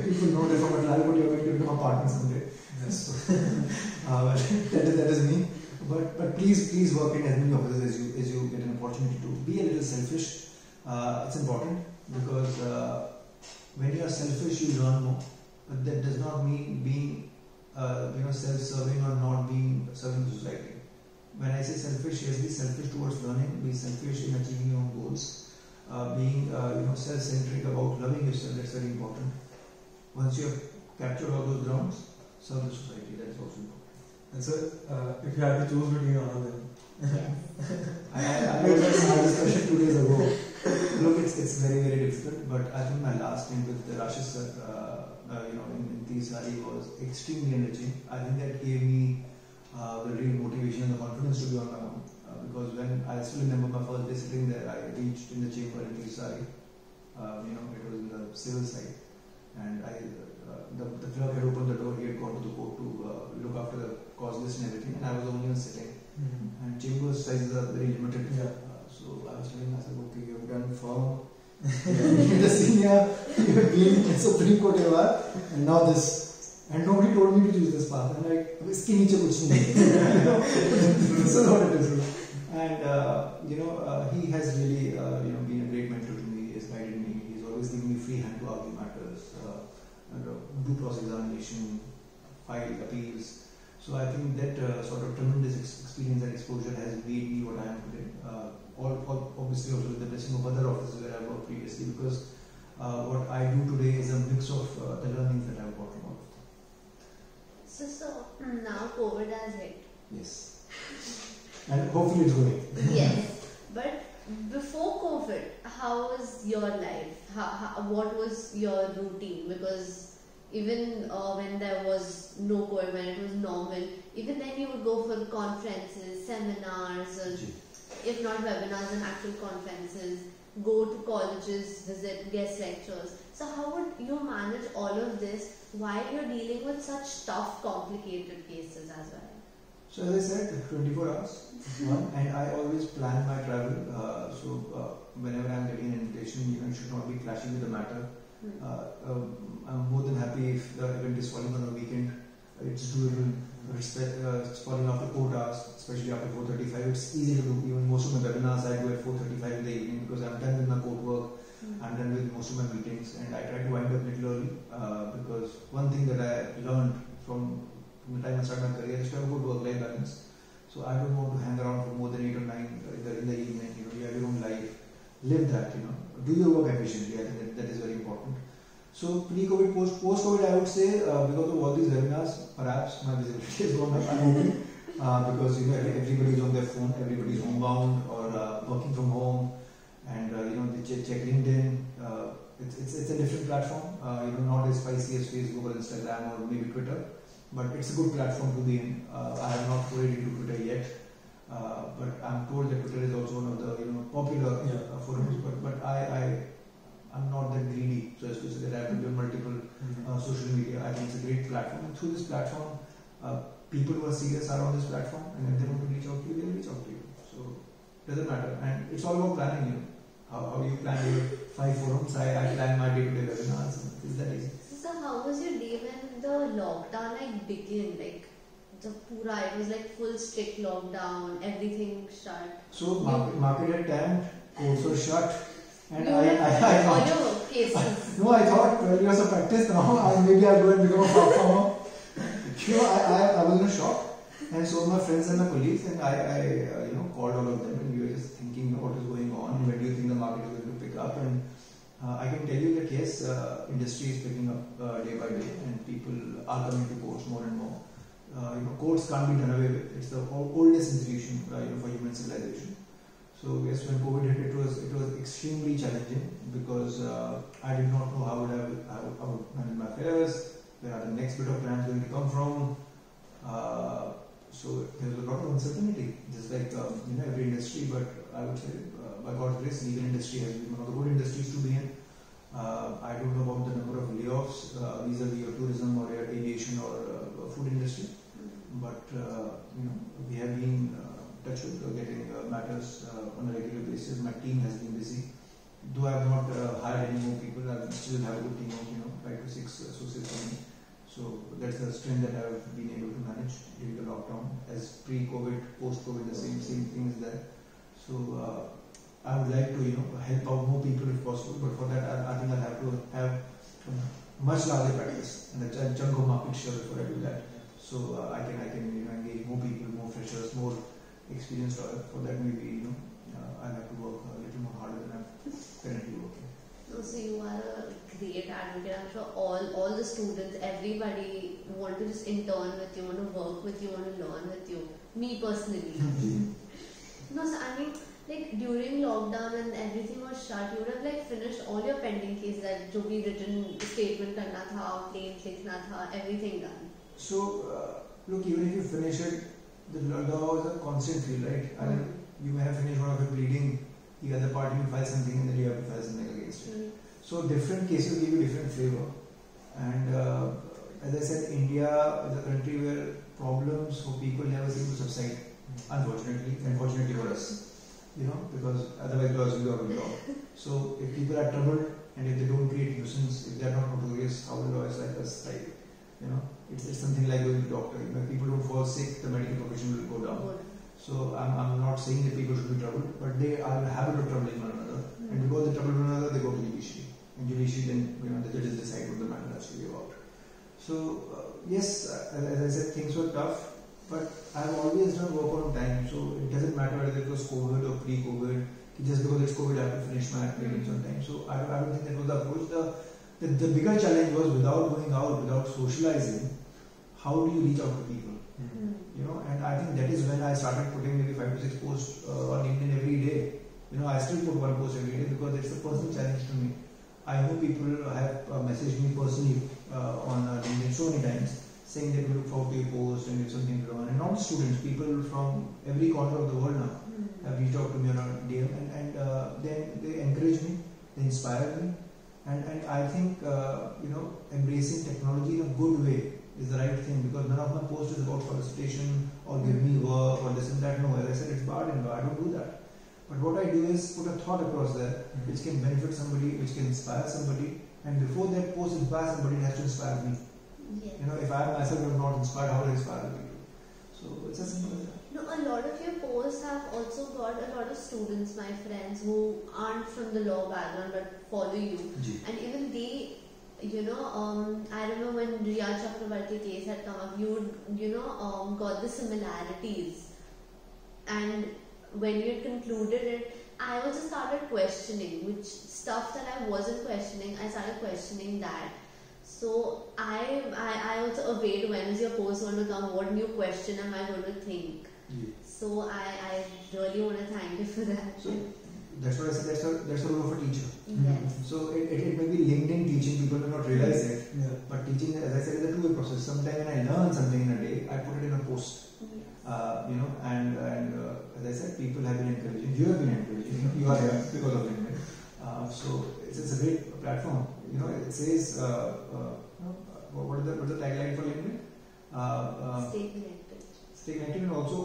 People know that from a trial court you are going to become a partner someday. Yes. That is me. But please work in as many offices as you get an opportunity to. Be a little selfish. It's important because when you are selfish, you learn more. But that does not mean being self-serving or not being serving the society. When I say selfish, yes, be selfish towards learning. Be selfish in achieving your own goals. Being self-centric about loving yourself. That's very important. Once you have captured all those grounds, serve the society. That's also important. And so, if you had to choose between one of them, I was having this question 2 days ago. Look, it's very, very difficult, but I think my last stint with the Rashish sir, in Tisari was extremely enriching. I think that gave me the real motivation and the confidence to be on my own. Because when I still remember my first day sitting there, I reached in the chamber in Tisari. It was in the civil side, and the clerk had opened the door. He had gone to the court to look after the cause list and everything, and I was only sitting. And chamber sizes are very limited. So I was telling myself, okay, you have done firm, you're the senior, you have been in Supreme Court ever, and now this. And nobody told me to choose this path. I'm like, iske niche kuch nahi hai. This is what it is. And he has really been a great mentor to me. He has guided me. He's always given me free hand to argue matters, do cross examination, file appeals. So I think that sort of tremendous experience and exposure has made me what I am today. Obviously also with the blessing of other offices where I worked previously, because what I do today is a mix of the learnings that I've got from all of them. So now COVID has hit. Yes. And hopefully it's going. Yes. But before COVID, how was your life? What was your routine? Because even when there was no COVID, when it was normal, even then you would go for conferences, seminars, or if not webinars and actual conferences, go to colleges, visit guest lectures. So how would you manage all of this while you're dealing with such tough, complicated cases as well? So as I said, 24 hours, one, and I always plan my travel. Whenever I'm getting an invitation, it should not be clashing with the matter. I'm more than happy if the event is falling on a weekend. It's doable. It's falling after court hours, especially after 4:35. It's easy to do. Even most of my webinars I do at 4:35 in the evening, because I'm done with my court work. I'm done with most of my meetings, and I try to wind up a little early, because one thing that I learned from the time I started my career is to have a good work-life balance. So I don't want to hang around for more than 8 or 9 in the evening. You have your own life. Live that. Do your work efficiently. I think that is very important. So pre-COVID, post-COVID, I would say, because of all these webinars, perhaps my visibility has gone up. I'm hoping, because everybody is on their phone, everybody is homebound or working from home, and they check LinkedIn. It's a different platform. Not as spicy as Facebook or Instagram or maybe Twitter, but it's a good platform to be in. I have not forayed into Twitter yet, but I'm told that Twitter is also one of the popular forums. But I'm not that greedy, so as to say that I have to be on multiple social media. I think it's a great platform, and through this platform, people who are serious are on this platform, and if they want to reach out to you, they'll reach out to you. So it doesn't matter, and it's all about planning. How you plan your 5 forums? I plan my day-to-day webinars. It's that easy. So how was your day when the lockdown began? It was full strict lockdown, everything shut. So market had tanked, courts were shut. And you I all thought, your cases. no, I thought 12 years of practice now, maybe I'll go and become a farmer. I was in a shock, and so my friends and my colleagues, and I called all of them, and we were just thinking, what is going on, when do you think the market is going to pick up? And I can tell you that yes, industry is picking up day by day, and people are coming to courts more and more. Courts can't be done away with. It's the oldest institution for human civilization. So yes, when COVID hit, it was extremely challenging, because I did not know how would manage my affairs, where are the next bit of plans going to come from. So there was a lot of uncertainty, just like every industry. But I would say, by God's grace, legal industry has been one of the good industries to be in. I don't know about the number of layoffs vis-a-vis your tourism or your aviation or food industry, but we have been touch with getting matters on a regular basis. My team has been busy. Though I have not hired any more people, I still have a good team of 5 to 6 associates for me. So that's the strength that I have been able to manage during the lockdown. As pre-COVID, post-COVID, the same thing is there. So I would like to help out more people if possible, but for that I think I'll have to have much larger practice and a chunk of market share before I do that. So I can engage more people, more freshers, more experienced lawyer. For that maybe I'll have to work a little more harder than I'm currently working. So you are a great advocate. I'm sure all the students, everybody want to just intern with you, want to work with you, want to learn with you. Me personally. No, so I mean, like during lockdown and everything was shut, you would have like finished all your pending cases, like जो भी written statement करना था, claims लिखना था, everything done. So look, even if you finish it, the law is a constant field, right? I mean, you may have finished one of it bleeding, the other party will file something and then you have to file something against it. So different cases give you different flavor. And as I said, India is a country where problems for people never seem to subside. Unfortunately for us, because otherwise laws will be out of law. So if people are troubled and if they don't create nuisance, if they are not notorious, how will lawyers like us thrive? It's something like going to doctor. If people don't fall sick, the medical profession will go down. So I'm not saying that people should be troubled, but they are in the habit of troubling one another. And because they trouble one another, they go to judiciary. And judiciary then, the judges decide what the matter has to be about. So yes, as I said, things were tough, but I've always done work on time. So it doesn't matter whether it was COVID or pre-COVID. Just because it's COVID, I have to finish my applications on time. So I don't think that was the approach. The bigger challenge was without going out, without socializing, how do you reach out to people? And I think that is when I started putting maybe 5 to 6 posts on LinkedIn every day. I still put one post every day because it's a personal challenge to me. I know people have messaged me personally on LinkedIn so many times saying that we look forward to your post and if something to learn. And not students, people from every corner of the world now have reached out to me on a DM and then they encourage me, they inspire me. And I think, embracing technology in a good way is the right thing, because none of my posts is about solicitation or give me work or this and that. No, as I said, it's barred and I don't do that. But what I do is put a thought across there which can benefit somebody, which can inspire somebody, and before that post inspires somebody, it has to inspire me. Yeah. If I myself am not inspired, how will I inspire people? So it's as simple as that. No, a lot of your posts have also got a lot of students, my friends, who aren't from the law background but follow you. And even they, I remember when Riya Chakravarti case had come up, got the similarities. And when you had concluded it, I also started questioning, which stuff that I wasn't questioning, I started questioning that. So I also await when is your post going to come, what new question am I going to think. So I really want to thank you for that. So that's what I said, that's the role of a teacher. Yes. So it may be LinkedIn teaching, people may not realize it, but teaching, as I said, is a two-way process. Sometimes when I learn something in a day, I put it in a post. And as I said, people have been encouraging. You have been encouraging. You are here because of LinkedIn. So it's a great platform. It says, what is the tagline for LinkedIn? Stay connected. Stay connected and also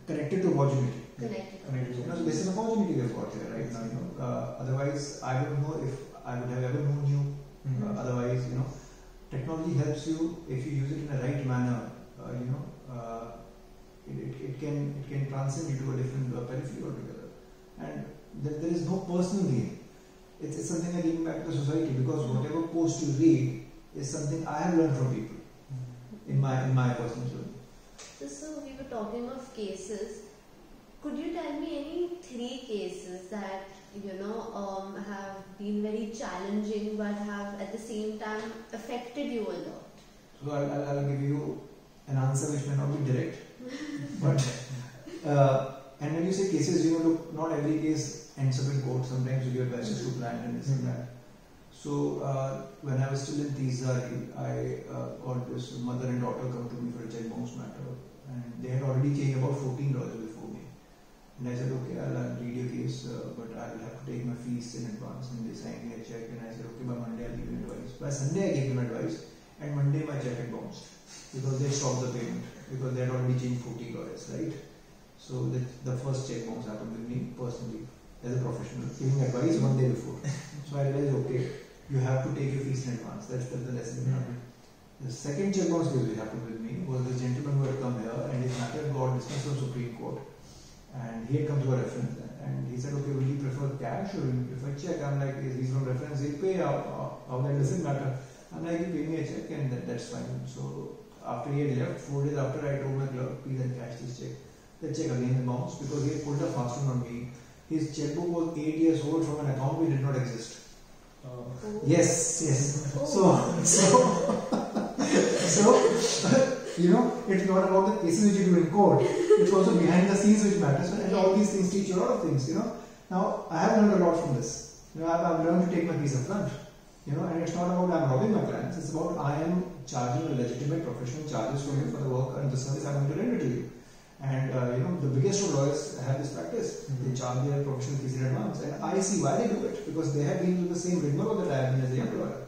connected to opportunity. Connected. So this is an opportunity we've got here right now. Otherwise, I don't know if I would have ever known you. Otherwise, technology helps you if you use it in a right manner. It can transcend you to a different periphery altogether, and there is no personal gain. It's something I give back to society, because whatever post you read is something I have learned from people in my personal journey. So we were talking of cases. Could you tell me any 3 cases that have been very challenging but have at the same time affected you a lot? So I'll give you an answer which may not be direct, but and when you say cases, look, not every case ends up in court. Sometimes you get advices to plan and this and that. So when I was still in Tisari, I got this mother and daughter come to me for a check bounce matter, and they had already changed about 14 lawyers before me. And I said, okay, I'll read your case, but I will have to take my fees in advance. And they signed me a check, and I said, okay, by Monday I'll give you advice. By Sunday I gave them advice, and Monday my check had bounced because they stopped the payment, because they had already changed 40 lawyers, right? So the first check bounce happened with me personally as a professional, giving advice one day before. So I realized, okay, you have to take your fees in advance. That's the lesson. The second check bounce case which happened with me was the gentleman who had come here, and his matter got dismissed from Supreme Court, and he had come to a reference, and he said, okay, will you prefer cash or will you prefer check? I'm like, he's from reference, he'll pay out. That doesn't matter. I'm like, you pay me a check and that's fine. So after he had left, 4 days after, I told my clerk, please encash this check. The check again bounced because he had pulled a fast one on me. his checkbook was 8 years old from an account which did not exist. Oh. Yes. Oh. So, you know, it's not about the cases which you do in court. It's also behind the scenes which matters, and all these things teach you a lot of things. You know. Now, I have learned a lot from this. You know, I've learned to take my piece of front. You know, and it's not about I'm robbing my clients. It's about I am charging a legitimate professional charges from you for the work and the service I'm going to render to you. And you know, the biggest of lawyers have this practice. They charge their professional fees in advance, and I see why they do it, because they have been through the same rigmarole that I have been as a young lawyer.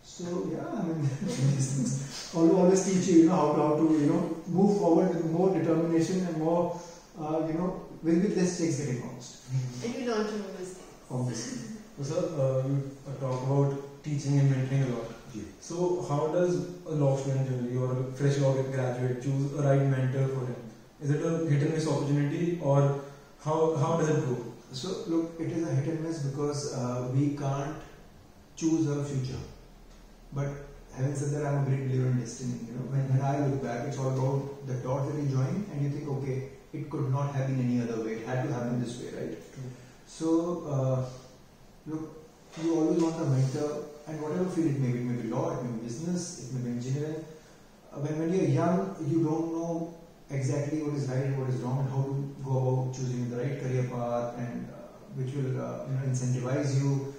So yeah, I mean, these things always teach you, you know, how to you know move forward with more determination and more, you know, with less stakes getting lost. And you learn from your mistakes. Obviously. So, sir, you talk about teaching and mentoring a lot. So, how does a law student generally or a fresh law graduate choose a right mentor for him? Is it a hit and miss opportunity, or how does it go? So look, it is a hit and miss because we can't choose our future. But having said that, I'm a great believer in destiny. You know, when I look back, it's all about the dot that you join, and you think, okay, it could not have been any other way. It had to happen this way, right? So look, you always want a mentor, and whatever field it may be law, it may be business, it may be engineering. When you're young, you don't know exactly what is right and what is wrong, and how to go about choosing the right career path, and which will you know, incentivize you.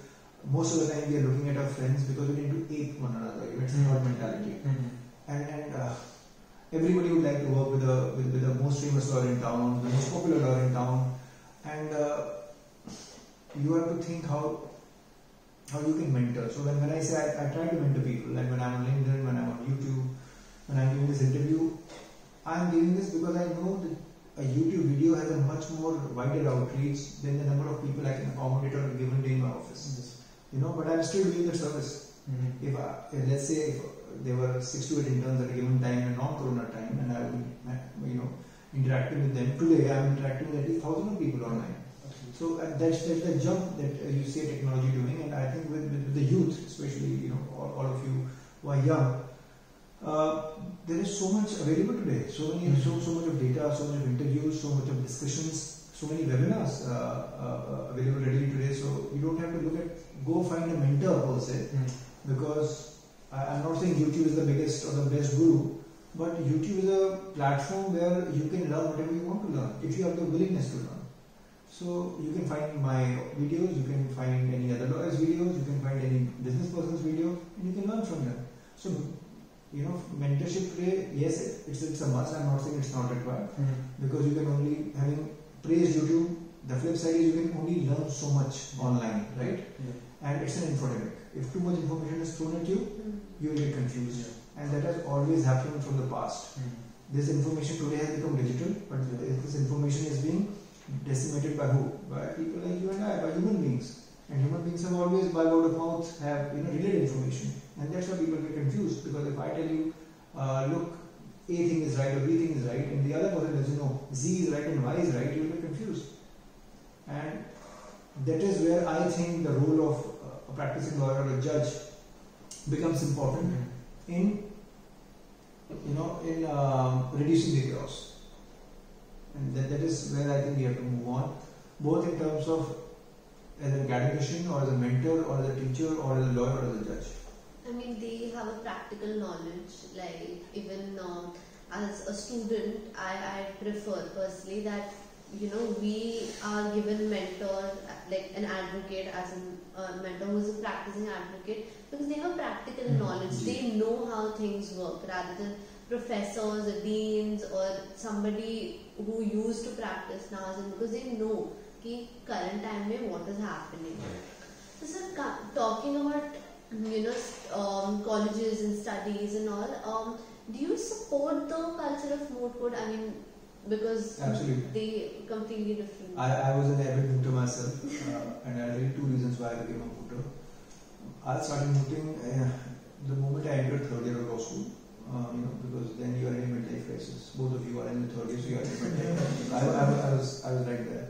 Most of the time, we are looking at our friends because we need to ape one another. It's a herd mentality, and everybody would like to work with the most famous lawyer in town, the most popular lawyer in town, and you have to think how you can mentor. So when I say I try to mentor people, like when I'm on LinkedIn, when I'm on YouTube, when I'm giving this interview, I'm doing this because I know that a YouTube video has a much more wider outreach than the number of people I can accommodate on a given day in my office. You know, but I'm still doing the service. If let's say if there were 6 to 8 interns at a given time in a non-corona time, and I would, you know, interacting with them. Today, I'm interacting with at least thousands of people online. So that's the jump that you see technology doing, and I think with the youth, especially, you know, all of you who are young. There is so much available today, so much of data, so much of interviews, so much of discussions, so many webinars available readily today. So you don't have to go find a mentor per se, because I'm not saying YouTube is the biggest or the best guru, but YouTube is a platform where you can learn whatever you want to learn if you have the willingness to learn. So you can find my videos, you can find any other lawyer's videos, you can find any business person's video, and you can learn from them. So, you know, mentorship today, yes, it's a must. I'm not saying it's not required, because you can only, having praised YouTube, the flip side is you can only learn so much online, right? And it's an infodemic. If too much information is thrown at you, you will get confused, and that has always happened from the past. This information today has become digital, but this information is being decimated by who? By people like you and I, by human beings. And human beings have always, by word of mouth, have relayed information, and that's why people get confused. Because if I tell you, look, A thing is right or B thing is right, and the other person doesn't know Z is right and Y is right, you will get confused. And that is where I think the role of a practicing lawyer or a judge becomes important in reducing the chaos. And that is where I think we have to move on, both in terms of as an academician or as a mentor or as a teacher or as a lawyer or as a judge. I mean, they have a practical knowledge. Like even as a student, I prefer personally that, you know, we are given mentor, like an advocate, as a mentor who is a practicing advocate, because they have practical knowledge. They know how things work, rather than professors or deans or somebody who used to practice now, because they know कि current time में what is happening. So sir, talking about, you know, colleges and studies and all, do you support the culture of moot court? I mean, because absolutely, they completely different. I was an avid mooter myself, and I'll tell you 2 reasons why I became a mooter. I started mooting the moment I entered 3rd year of law school. You know, because then you are in a midlife crisis. Both of you are in the 3rd year, so you are in midlife. I was right there,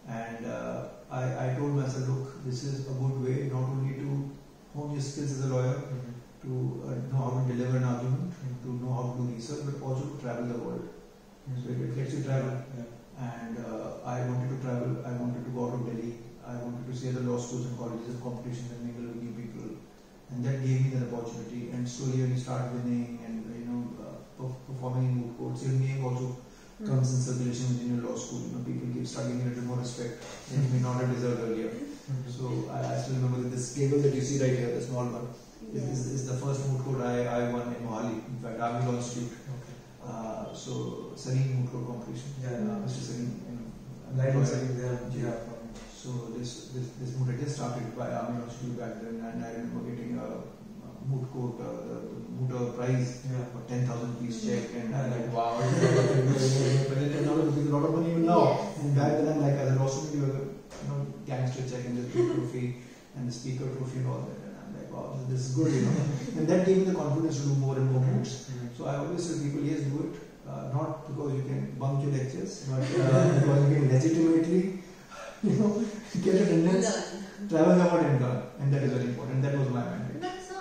and I told myself, look, this is a good way not only to hone your skills as a lawyer, to know how to deliver an argument, to know how to do research, but also to travel the world. So it lets you travel, and I wanted to travel. I wanted to go out of schools and colleges and competitions and mingle with new people, and that gave me that opportunity. And slowly when you start winning and performing in moot courts, your name also comes in circulation within your law school. People start giving you a little more respect that you may not have deserved earlier. So I still remember that this table that you see right here, the small one, is the first moot court I won in Mohali. In fact, Army Law Institute. So Salim moot court competition. Mr. Salim. So this moot had just started by Army Law Institute back then, and I remember getting a moot court, the mooter prize, for 10,000 rupees check, and I'm like, wow, 10,000 rupees is a lot of money even now. And back then I'm like, as a law student, you have gangster check and the trophy and the speaker trophy and all that, and I'm like, wow, this is good, and that gave me the confidence to do more and more moots. So I always tell people, yes, do it, not because you can bunk your lectures, but because you can legitimately, get attendance, travel somewhat and learn, and that is very important. That was my mandate. But so,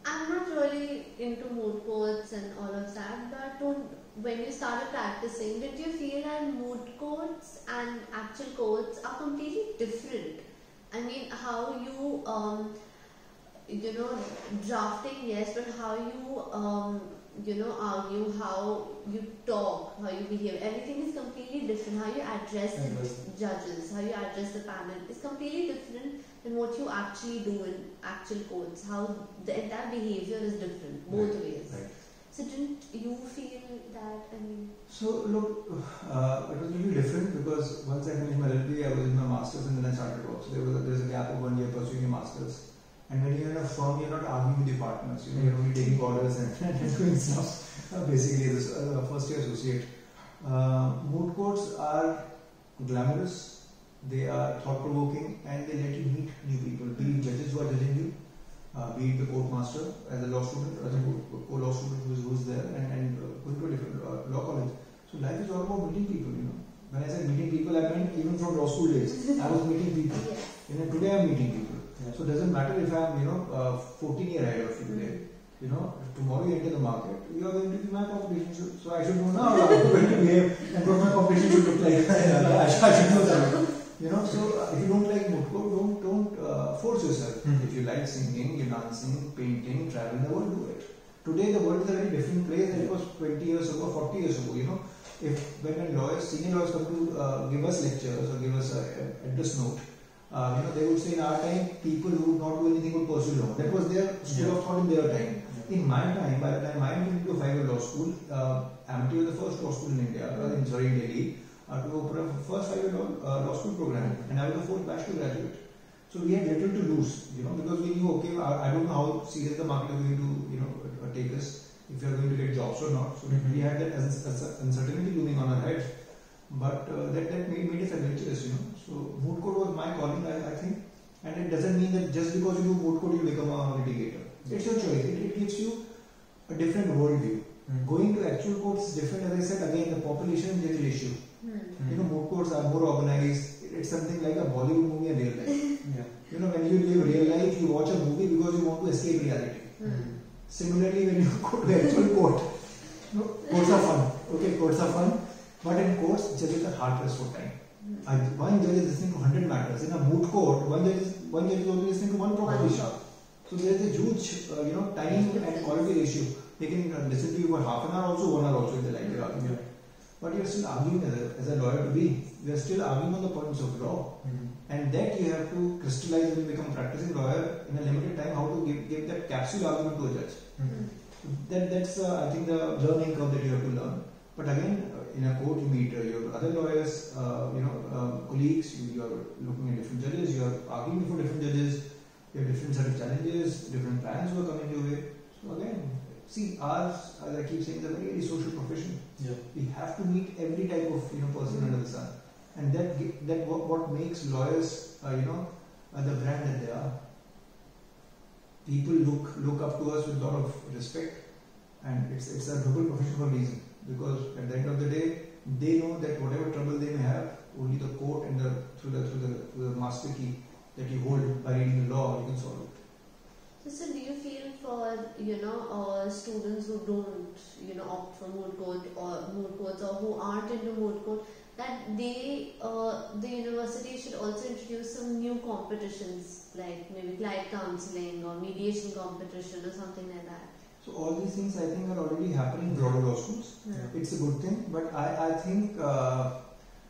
I'm not really into moot courts and all of that, but when you started practicing, did you feel that moot courts and actual courts are completely different? How you, drafting, yes, but how you, argue, how you talk, how you behave, everything is completely different. How you address the judges, how you address the panel is completely different than what you actually do in actual courts. How the entire behavior is different, both ways. Right. So didn't you feel that? So look, it was a little different because once I finished my LLB, I was in my masters and then I started work. So there's a gap of 1 year pursuing your masters. And when you're in a firm, you're not arguing with your partners. You're only taking orders and doing stuff. Basically, as a first year associate, moot courts are glamorous. They are thought provoking, and they let you meet new people. Be it judges who are judging you, be it the court master as a law student, as a co-law student who's there, and going to a different law college. So life is all about meeting people. When I said meeting people, I meant even from law school days. I was meeting people. Today I'm meeting people. So it doesn't matter if I'm 14 years ahead of you today. Tomorrow you enter the market, you are going to be my competition. So I should know now how I'm going to behave and what my competition should look like. I should know that. So if you don't like moot court, don't force yourself. If you like singing, dancing, painting, traveling the world, do it. Today the world is a very different place than it was 20 years ago, 40 years ago. When lawyers, senior lawyers come to give us lectures or give us an address note, they would say in our time, people who would not do anything would pursue law. That was their school of thought in their time. In my time, by the time I went into a 5-year law school, Amity was the first law school in India, in Delhi, to open a first 5-year law school program, and I was the fourth batch to graduate. So we had little to lose, because we knew, okay, I don't know how serious the market is going to take us, if we are going to get jobs or not. So we had that uncertainty looming on our heads. But that made us adventurous, So moot court was my calling, I think. And it doesn't mean that just because you do moot court, you become a litigator. It's your choice. It gives you a different worldview. Going to actual courts is different. As I said, again, the population is the issue. Moot courts are more organized. It's something like a Bollywood movie in real life. When you live real life, you watch a movie because you want to escape reality. Similarly, when you go to actual court, courts are fun. Okay, courts are fun. But in courts, judges are hard pressed for time. One judge is listening to 100 matters. In a moot court, one judge is only listening to one proposition. So there is a huge, time and quality ratio. They can listen to you for half an hour also, 1 hour also if they like your argument. But you are still arguing as a lawyer to be. You are still arguing on the points of law. And that you have to crystallize when you become a practicing lawyer in a limited time, how to give that capsule argument to a judge. That's, I think, the learning curve that you have to learn. But again, in a court you meet your other lawyers, colleagues, you are looking at different judges, you are arguing before different judges, you have different set of challenges, different plans who are coming your way. So again, see, ours, as I keep saying, is a very social profession. We have to meet every type of person under the sun. And that what makes lawyers, the brand that they are. People look up to us with a lot of respect, and it's a noble profession for a reason. Because at the end of the day, they know that whatever trouble they may have, only the court and through the master key that you hold by reading the law, you can solve it. So do you feel for students who don't opt for moot courts or who aren't into moot court, that the university should also introduce some new competitions, like maybe client counseling or mediation competition or something like that. So all these things I think are already happening in broader law schools. Yeah. It's a good thing, but I think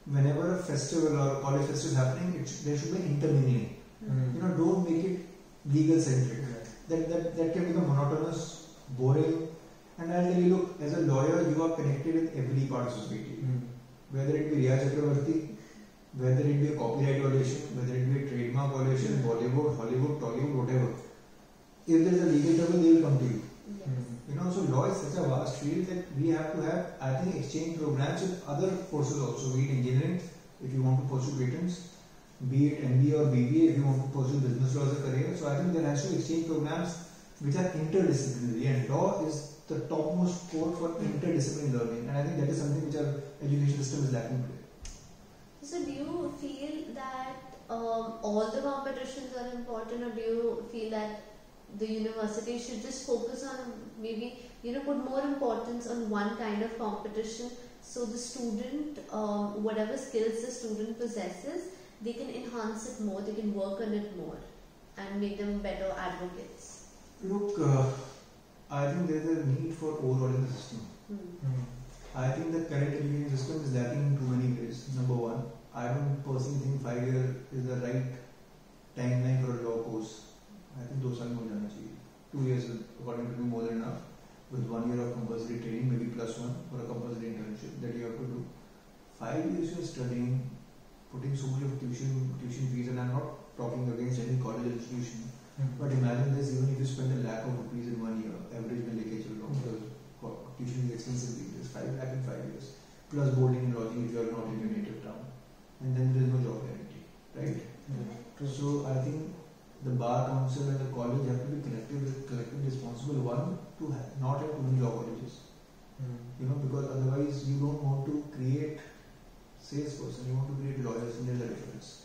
whenever a festival or college festival is happening, there should be intermingling. Mm. You know, don't make it legal centric. Yeah. That can become monotonous, boring. And I'll tell you, look, as a lawyer, you are connected with every part of society. Mm. Whether it be Riya Chakravarti, whether it be a copyright violation, whether it be a trademark violation, Bollywood, Hollywood, Tollywood, whatever. If there is a legal trouble, they will come to you. Yes. You know, so law is such a vast field that we have to have, I think, exchange programs with other courses also. Be it engineering, if you want to pursue patents, be it MBA or BBA, if you want to pursue business law as a career. So I think there has to be exchange programs which are interdisciplinary, and law is the topmost code for interdisciplinary learning. And I think that is something which our education system is lacking today. So do you feel that all the competitions are important, or do you feel that the university should just focus on maybe, put more importance on one kind of competition, so the student, whatever skills the student possesses, they can enhance it more, they can work on it more and make them better advocates? Look, I think there is a need for overall in the system. Mm. I think the current education system is lacking in too many ways. Number one, I don't personally think 5 years is the right timeline for a law course. I think 2 साल में हो जाना चाहिए. 2 years is according to me more than enough. With 1 year of compulsory training, maybe +1 for a compulsory internship that you have to do. 5 years you are studying, putting so much of tuition fees, and I'm not talking against any college institution. But imagine this, even if you spend ₹1 lakh in 1 year, average में लेके चल रहा हूँ, tuition is expensive these days, 5 lakh in 5 years, plus boarding and lodging if you are not in your native town, and then there is no job guarantee, right? So I think the bar council and the college have to be collectively responsible. One, to not have too many law colleges, because otherwise you don't want to create salesperson, you want to create lawyers, and there's a difference.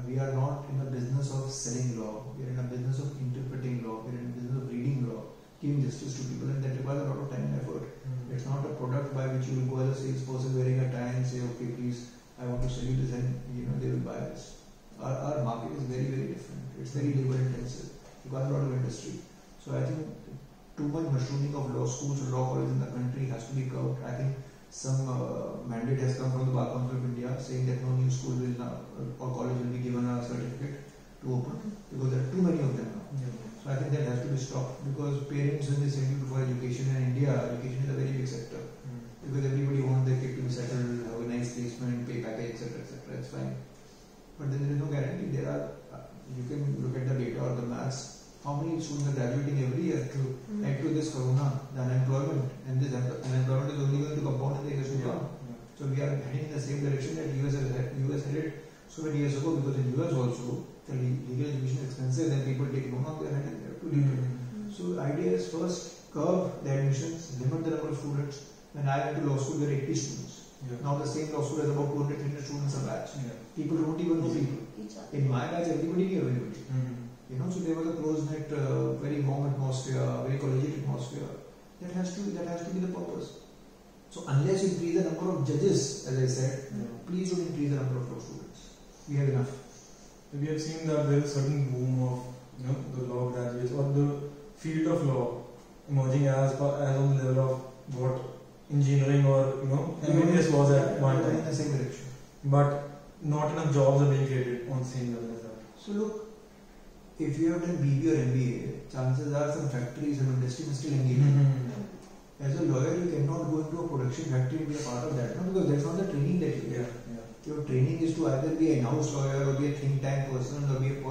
We are not in the business of selling law. We are in the business of interpreting law. We are in the business of reading law, giving justice to people, and that requires a lot of time and effort. It's not a product by which you will go as a salesperson wearing a tie and say, okay, please, I want to sell you this, and they will buy this. Our market is very, very different. It's very labor intensive. Requires a lot of industry. So I think too much mushrooming of law schools or law colleges in the country has to be curbed. I think some mandate has come from the Bar Council of India saying that no new school will now, or college will be given a certificate to open, because there are too many of them now. So I think that has to be stopped, because parents, when they send you for education in India, education is a very big sector. Because everybody wants their kid to be settled, have a nice placement, pay package, etc., etc. It's fine. But then there is no guarantee. You can look at the data or the maths. How many students are graduating every year? Add to this corona, the unemployment, and this unemployment is only going to compound in the years to come. So we are heading in the same direction that US headed so many years ago, because in US also the legal education is expensive, then people take loan on their hand and they have to leave it. So the idea is first curb the admissions, limit the number of students. When I went to law school, there were 80 students. Now the same law school has about 200-300 students a batch. People don't even know people. In my batch, everybody knew everybody. So there was a close-knit, very warm atmosphere, very collegiate atmosphere. That has to be the purpose. So unless you increase the number of judges, as I said, please don't increase the number of law students. We have enough. We have seen that there is a certain boom of the law graduates or the field of law emerging as on the level of what engineering or MBBS was at one time. In the same direction. But not enough jobs are being created on the same level as that. So look, if you have done BBA or MBA, chances are some factories, some industry will still engage you. As a lawyer, you cannot go into a production factory and be a part of that, because that's not the training that you get. Your training is to either be an in-house lawyer, or be a think tank person, or be a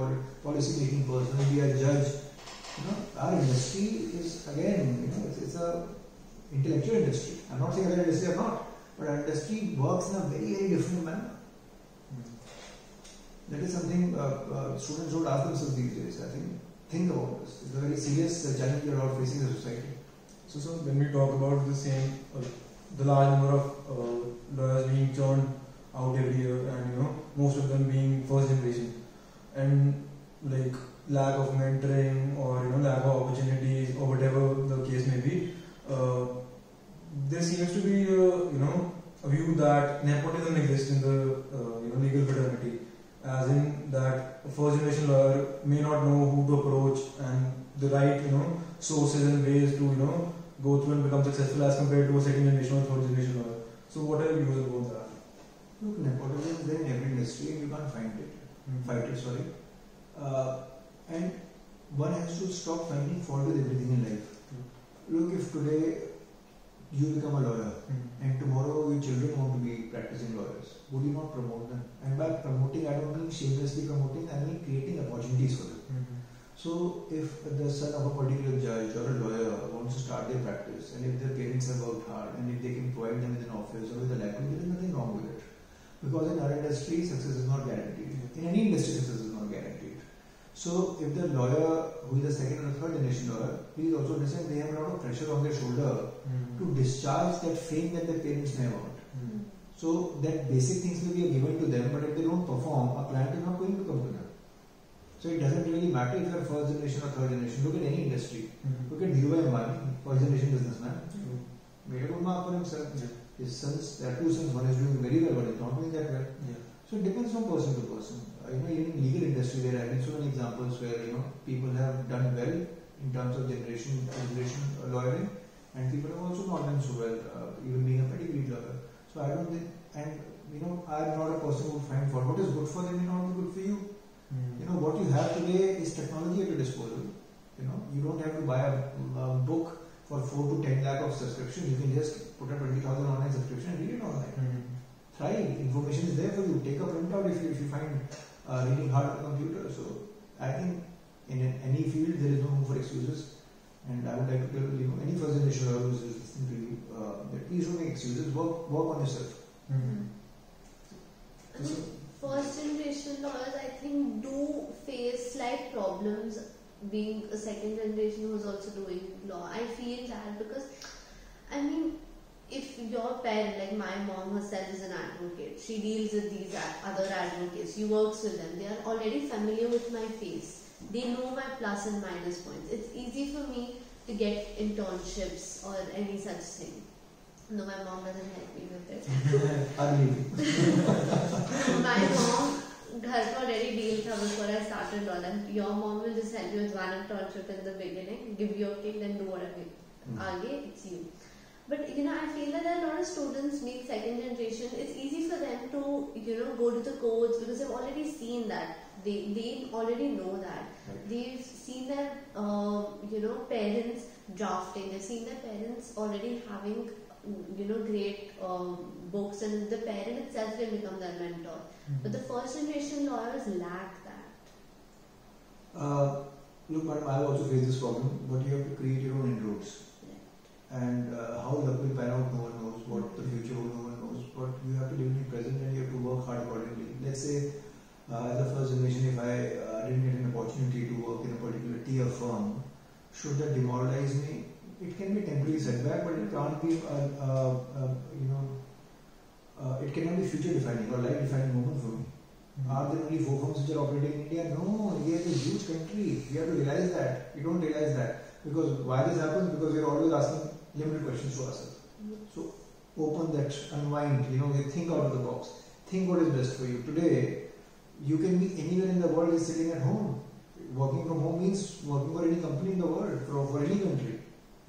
policy making person, or be a judge. Our industry is, again, it's a intellectual industry. I'm not saying other industry are not, but our industry works in a very, very different manner. That is something students don't ask themselves these days. I think about this. It's a very serious challenge we are all facing as a society. So when we talk about the large number of lawyers being churned out every year, and most of them being first generation, and like lack of mentoring or lack of opportunities or whatever the case may be, there seems to be a a view that nepotism exists in the legal fraternity, as in that a first generation lawyer may not know who to approach and the right sources and ways to go through and become successful as compared to a second generation or third generation lawyer. So what are your views about that? Look, nepotism is there in every industry and you can't fight it, sorry. And one has to stop finding fault with everything in life. Look, if today you become a lawyer and tomorrow your children want to be practicing lawyers, would you not promote them? And by promoting, I don't mean shamelessly promoting, I mean creating opportunities for them. So if the son of a particular judge or a lawyer wants to start their practice, and if their parents have worked hard, and if they can provide them with an office or with a library, there is nothing wrong with it. Because in our industry, success is not guaranteed. In any industry, success is not guaranteed. So if the lawyer who is a second or third generation lawyer, please also understand they have a lot of pressure on their shoulder to discharge that fame that their parents may have earned. So that basic things will be given to them, but if they don't perform, a client is not going to come to them. So it doesn't really matter if you are first generation or third generation. Look at any industry. Look at Dhirubhai Ambani, first generation businessman. Made a good mark for himself. His sons, there are two sons, one is doing very well, one is not doing that well. So it depends from person to person. Even in legal industry, there have been so many examples where people have done well in terms of generation lawyering, and people have also not done so well, even being a pedigreed lawyer. So I don't think, and I'm not a person who would find fault. What is good for them may not be good for you. What you have today is technology at your disposal. You don't have to buy a book for 4 to 10 lakh of subscription. You can just put a 20,000 online subscription and read it online. Try. Information is there for you. Take a printout if you find reading hard on a computer. So I think in any field there is no room for excuses. And I would like to tell any first generation lawyer who is listening to you that please don't make excuses. Work on yourself. First generation lawyers, I think, do face slight problems being a second generation who is also doing law. I feel that because, if your parent, like my mom herself is an advocate, she deals with these other advocates, she works with them, they are already familiar with my face, they know my plus and minus points. It's easy for me to get internships or any such thing. No, my mom doesn't help me with it. My mom, her already deal tha before I started law, and your mom will just help you with one internship in the beginning, give you a kick, then do whatever. It's you. But I feel that a lot of students meet second generation. It's easy for them to go to the courts because they've already seen that. They already know that. They've seen their parents drafting. They've seen their parents already having great books, and the parent itself can become their mentor. But the first generation lawyers lack that. Look, madam, I also face this problem, but you have to create your own inroads. And how luck will pan out, no one knows. What the future holds, no one knows. But you have to live in the present and you have to work hard accordingly. Let's say, as a first generation, if I didn't get an opportunity to work in a particular tier firm, should that demoralize me? It can be a temporary setback, but it can't be, it cannot be future defining or life defining moment for me. Are there only 4 firms which are operating in India? No, India is a huge country. You have to realize that. You don't realize that. Because why this happens? Because we are always asking limited questions to ourselves. So open that, unwind, think out of the box. Think what is best for you. Today, you can be anywhere in the world is sitting at home. Working from home means working for any company in the world, for any country.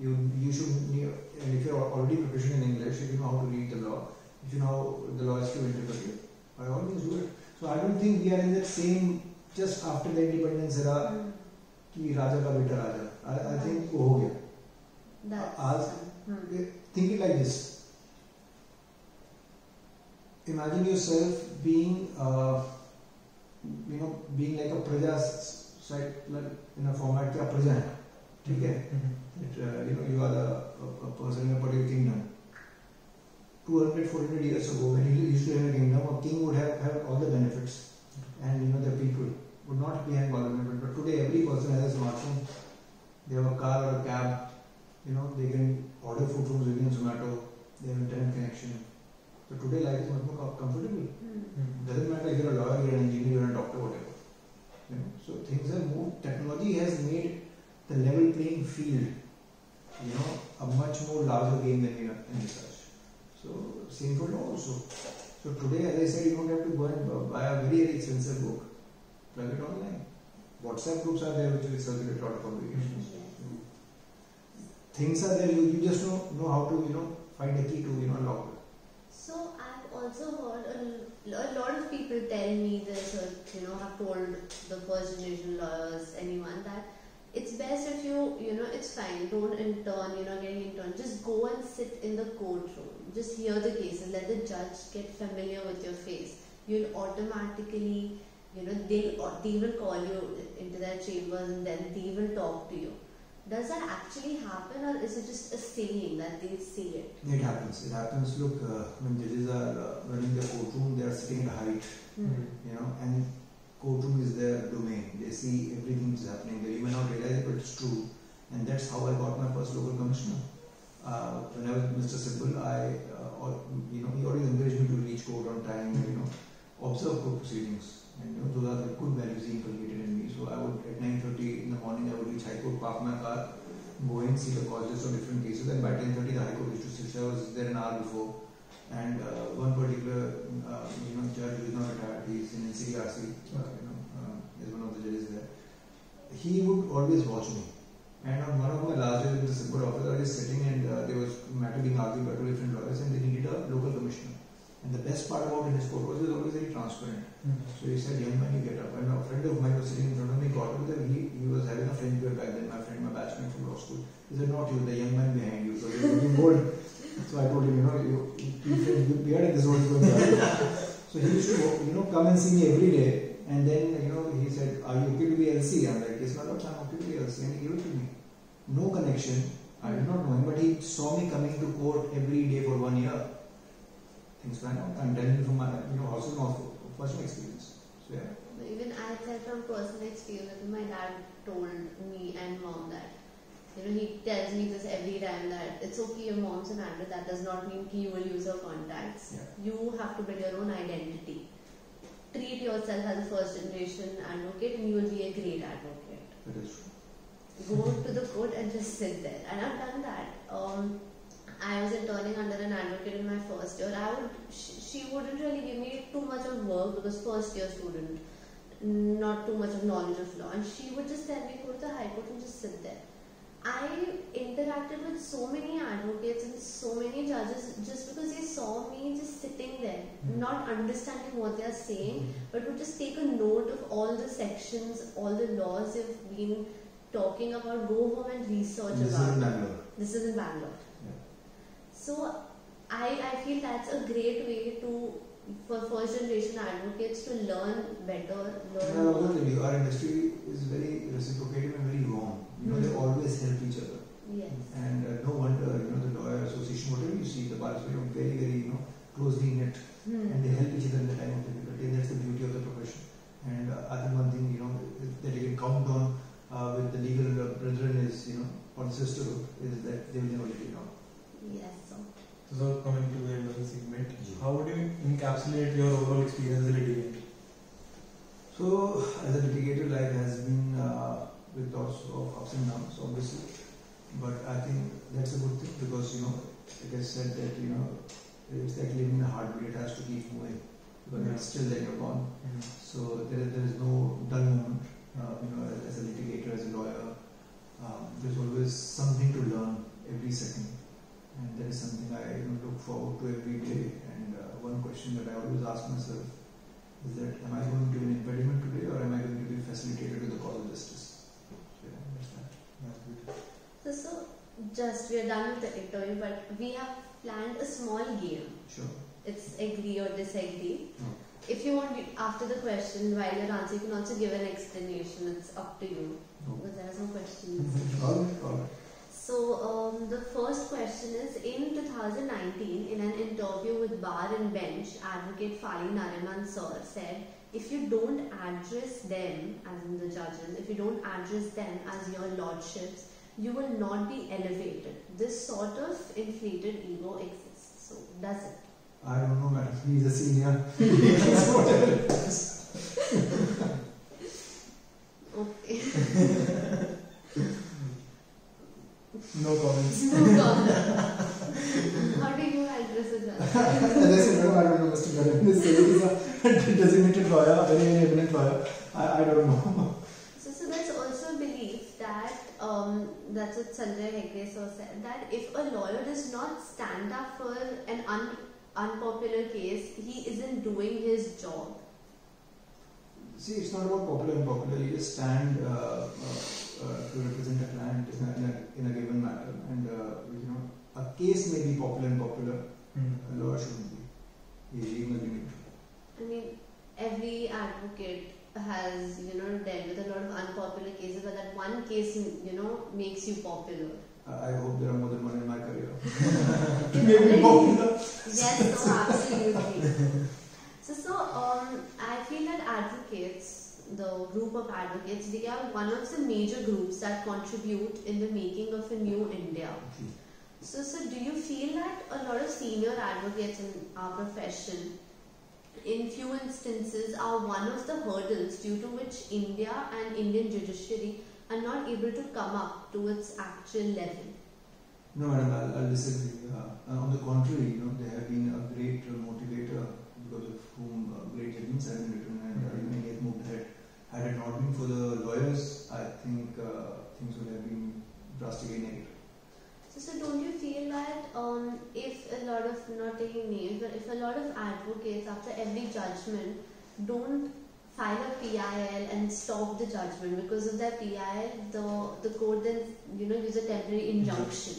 You should, and if you are already proficient in English, if you know how to read the law, if you know the law is to interpret it, by all means do it. So I don't think we are in that same, just after the independence era, ki Raja ka beta Raja. I think wo ho gaya. Think it like this. Imagine yourself being, being like a praja, like in a format ki praja hai. Okay? You are a person in a particular kingdom. 200-400 years ago, when you used to have a kingdom, a king would have all the benefits, and the people would not be having all the benefits. But today, every person has a smartphone. They have a car or a cab. They can order food from Swiggy and Zomato. They have internet connection. So today, life is much more comfortable. It doesn't matter if you're a lawyer, you're an engineer, you're a doctor, whatever. So things have moved. Technology has made the level playing field, a much more larger game than we have in research. So same for law also. So today, as I said, you don't have to go and buy a very expensive book. Plug it online. WhatsApp groups are there which will circulate a lot of publications. Things are there. You just know how to find a key to unlock it. So I've also heard a lot of people tell me this, or have told the first generation lawyers, anyone, that it's best if it's fine, don't intern, getting intern, just go and sit in the courtroom, just hear the cases, let the judge get familiar with your face. You'll automatically, they will call you into their chambers and then they will talk to you. Does that actually happen, or is it just a saying that they say it? It happens. It happens. Look, when judges are running the courtroom, they are sitting at height, and courtroom is their domain. They see everything that's happening there. You may not realize it, but it's true. And that's how I got my first local commissioner. When I was with Mr. Sibbal, he always encouraged me to reach court on time, observe court proceedings. And those are the good values he inculcated in me. So I would, at 9:30 in the morning, I would reach High Court, park my car, go in, see the cause list of different cases, and by 10:30 the High Court used to sit. I was there an hour before. And one particular, judge who is now retired, he's in NCDRC, is one of the judges there. He would always watch me. And on one of my last days in the Sibbal office, I was sitting and there was a matter being argued by two different lawyers, and they needed a local commissioner. And the best part about in his court was he was always very transparent. So he said, young man, you get up. And a friend of mine was sitting in front of me, got up with him. He was having a French beer back then, my batchmate from law school. He said, not you, the young man behind you. So he was looking bold. So I told him, you keep French beer and this is what is going to happen. So he used to, come and see me every day. And then, he said, are you okay to be LC? I'm like, yes, my lord, I'm okay to be LC. And he gave it to me. No connection. I did not know him, but he saw me coming to court every day for 1 year. Things pan out. I'm telling you from my also personal experience. So yeah. Even I tell from personal experience, my dad told me and mom that he tells me this every time, that it's okay, your mom's an advocate, that does not mean you will use her contacts. Yeah. You have to build your own identity. Treat yourself as a first generation advocate and you will be a great advocate. That is true. Go to the court and just sit there. And I've done that. I was interning under an advocate in my first year. She wouldn't really give me too much of work because first year student, not too much of knowledge of law, and she would just tell me go to the High Court and just sit there. I interacted with so many advocates and so many judges just because they saw me just sitting there, not understanding what they are saying, but would just take a note of all the sections, all the laws they've been talking about, go home and research This about. is in Bangalore. This is in Bangalore. Yeah. So I feel that's a great way for first generation advocates to learn better, learn more. Our industry is very reciprocative and very warm. They always help each other. Yes. And no wonder, the lawyer association, whatever you see, the bar is very, very, closely knit. And they help each other in the time of difficulty. And that's the beauty of the profession. And I think one thing, that you can count on with the legal brethren is, or the sisterhood, is that they will never let you down. Yes. So coming to the end of the segment, how would you encapsulate your overall experience as a litigator? So, as a litigator, life has been with lots of ups and downs, obviously. But I think that's a good thing because, like I said, that, it's like living in a heartbeat, it has to keep moving. Because it's still there, you're gone. So, there is no dull moment, as a litigator, as a lawyer. There's always something to learn every second. And that is something I look forward to every day. And one question that I always ask myself is that, am I going to be an impediment today or am I going to be a facilitator to the cause of justice? So yeah, that's that. That's good. So we are done with the interview, but we have planned a small game. Sure. It's agree or disagree. No. If you want, after the question, while you're answering, you can also give an explanation. It's up to you. No. Because there are some questions. All right. So the first question is, in 2019, in an interview with Bar and Bench, Advocate Fali Nariman Sir said, if you don't address them, as in the judges, if you don't address them as your lordships, you will not be elevated. This sort of inflated ego exists. So, does it? I don't know, madam. He's a senior. He's whatever it is. Okay. No comments. No comment. How do you address a judge? As I said, no, I don't know Mr. Garan. He's a designated lawyer, very eminent lawyer. I don't know. So that's also a belief that that's what Sanjay Hegde sir said, that if a lawyer does not stand up for an unpopular case, he isn't doing his job. See, it's not about popular and unpopular. You just stand to represent a client in a given matter, and a case may be popular and popular. A lawyer shouldn't be. He must be neutral. I mean, every advocate has dealt with a lot of unpopular cases, but that one case makes you popular. I hope there are more than one in my career. Maybe popular. Yes, no, absolutely. So I feel that advocates, the group of advocates, they are one of the major groups that contribute in the making of a new India. So do you feel that a lot of senior advocates in our profession, in few instances, are one of the hurdles due to which India and Indian judiciary are not able to come up to its actual level? No, madam, I'll disagree. On the contrary, they have been a great motivator, because of whom great judgments have been written, and many have moved ahead. Had it not been for the lawyers, I think things would have been drastically negative. So don't you feel that if a lot of, not taking names, but if a lot of advocates after every judgment don't file a PIL and stop the judgment, because of that PIL, the court then use a temporary injunction?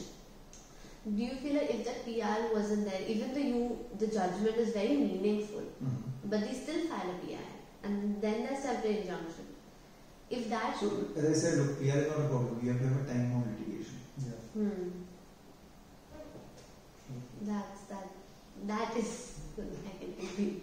Do you feel that if that PIL wasn't there, even though the judgment is very meaningful, but they still file a PIL, and then there's temporary injunction? If that... So, as I said, look, PIL is not a problem. We have to have a time-bound litigation. Yeah. That is, I can agree.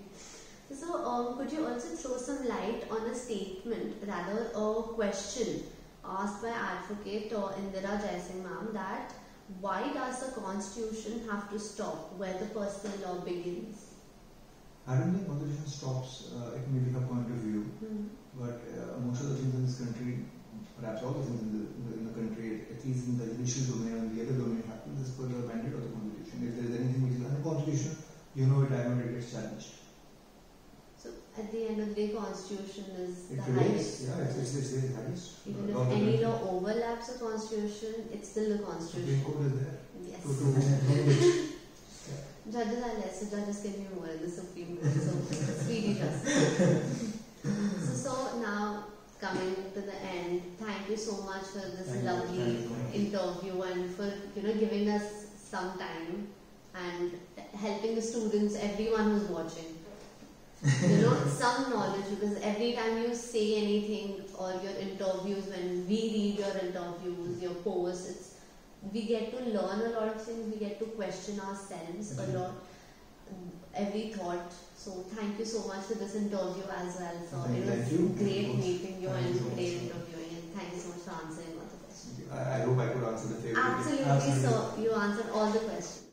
So, could you also throw some light on a statement, rather a question asked by advocate Indira Jaising ma'am, that why does the constitution have to stop where the personal law begins? I don't think constitution stops. It may be a point of view, but most of the things in this country, perhaps all the things in the country, at least in the judicial domain and the other domain, happens as per the mandate of the constitution. If there is anything which is under constitution, it gets challenged. So at the end of the day, constitution is It the relates, highest. yeah, it's the highest. Even if any law overlaps the constitution, it's still the constitution. Supreme Court is there. Yes. Judges are less, so judges can be more in the Supreme Court. So speedy justice. So now, coming to the end, thank you so much for this lovely interview and for giving us some time and helping the students, everyone who's watching. Some knowledge, because every time you say anything or your interviews, when we read your interviews, your posts, we get to learn a lot of things, we get to question ourselves a lot, every thought. So thank you so much for this interview as well. So it was great meeting you and great interviewing, and thank you so much for answering all the questions. I hope I could answer the favorite. Absolutely, so you answered all the questions.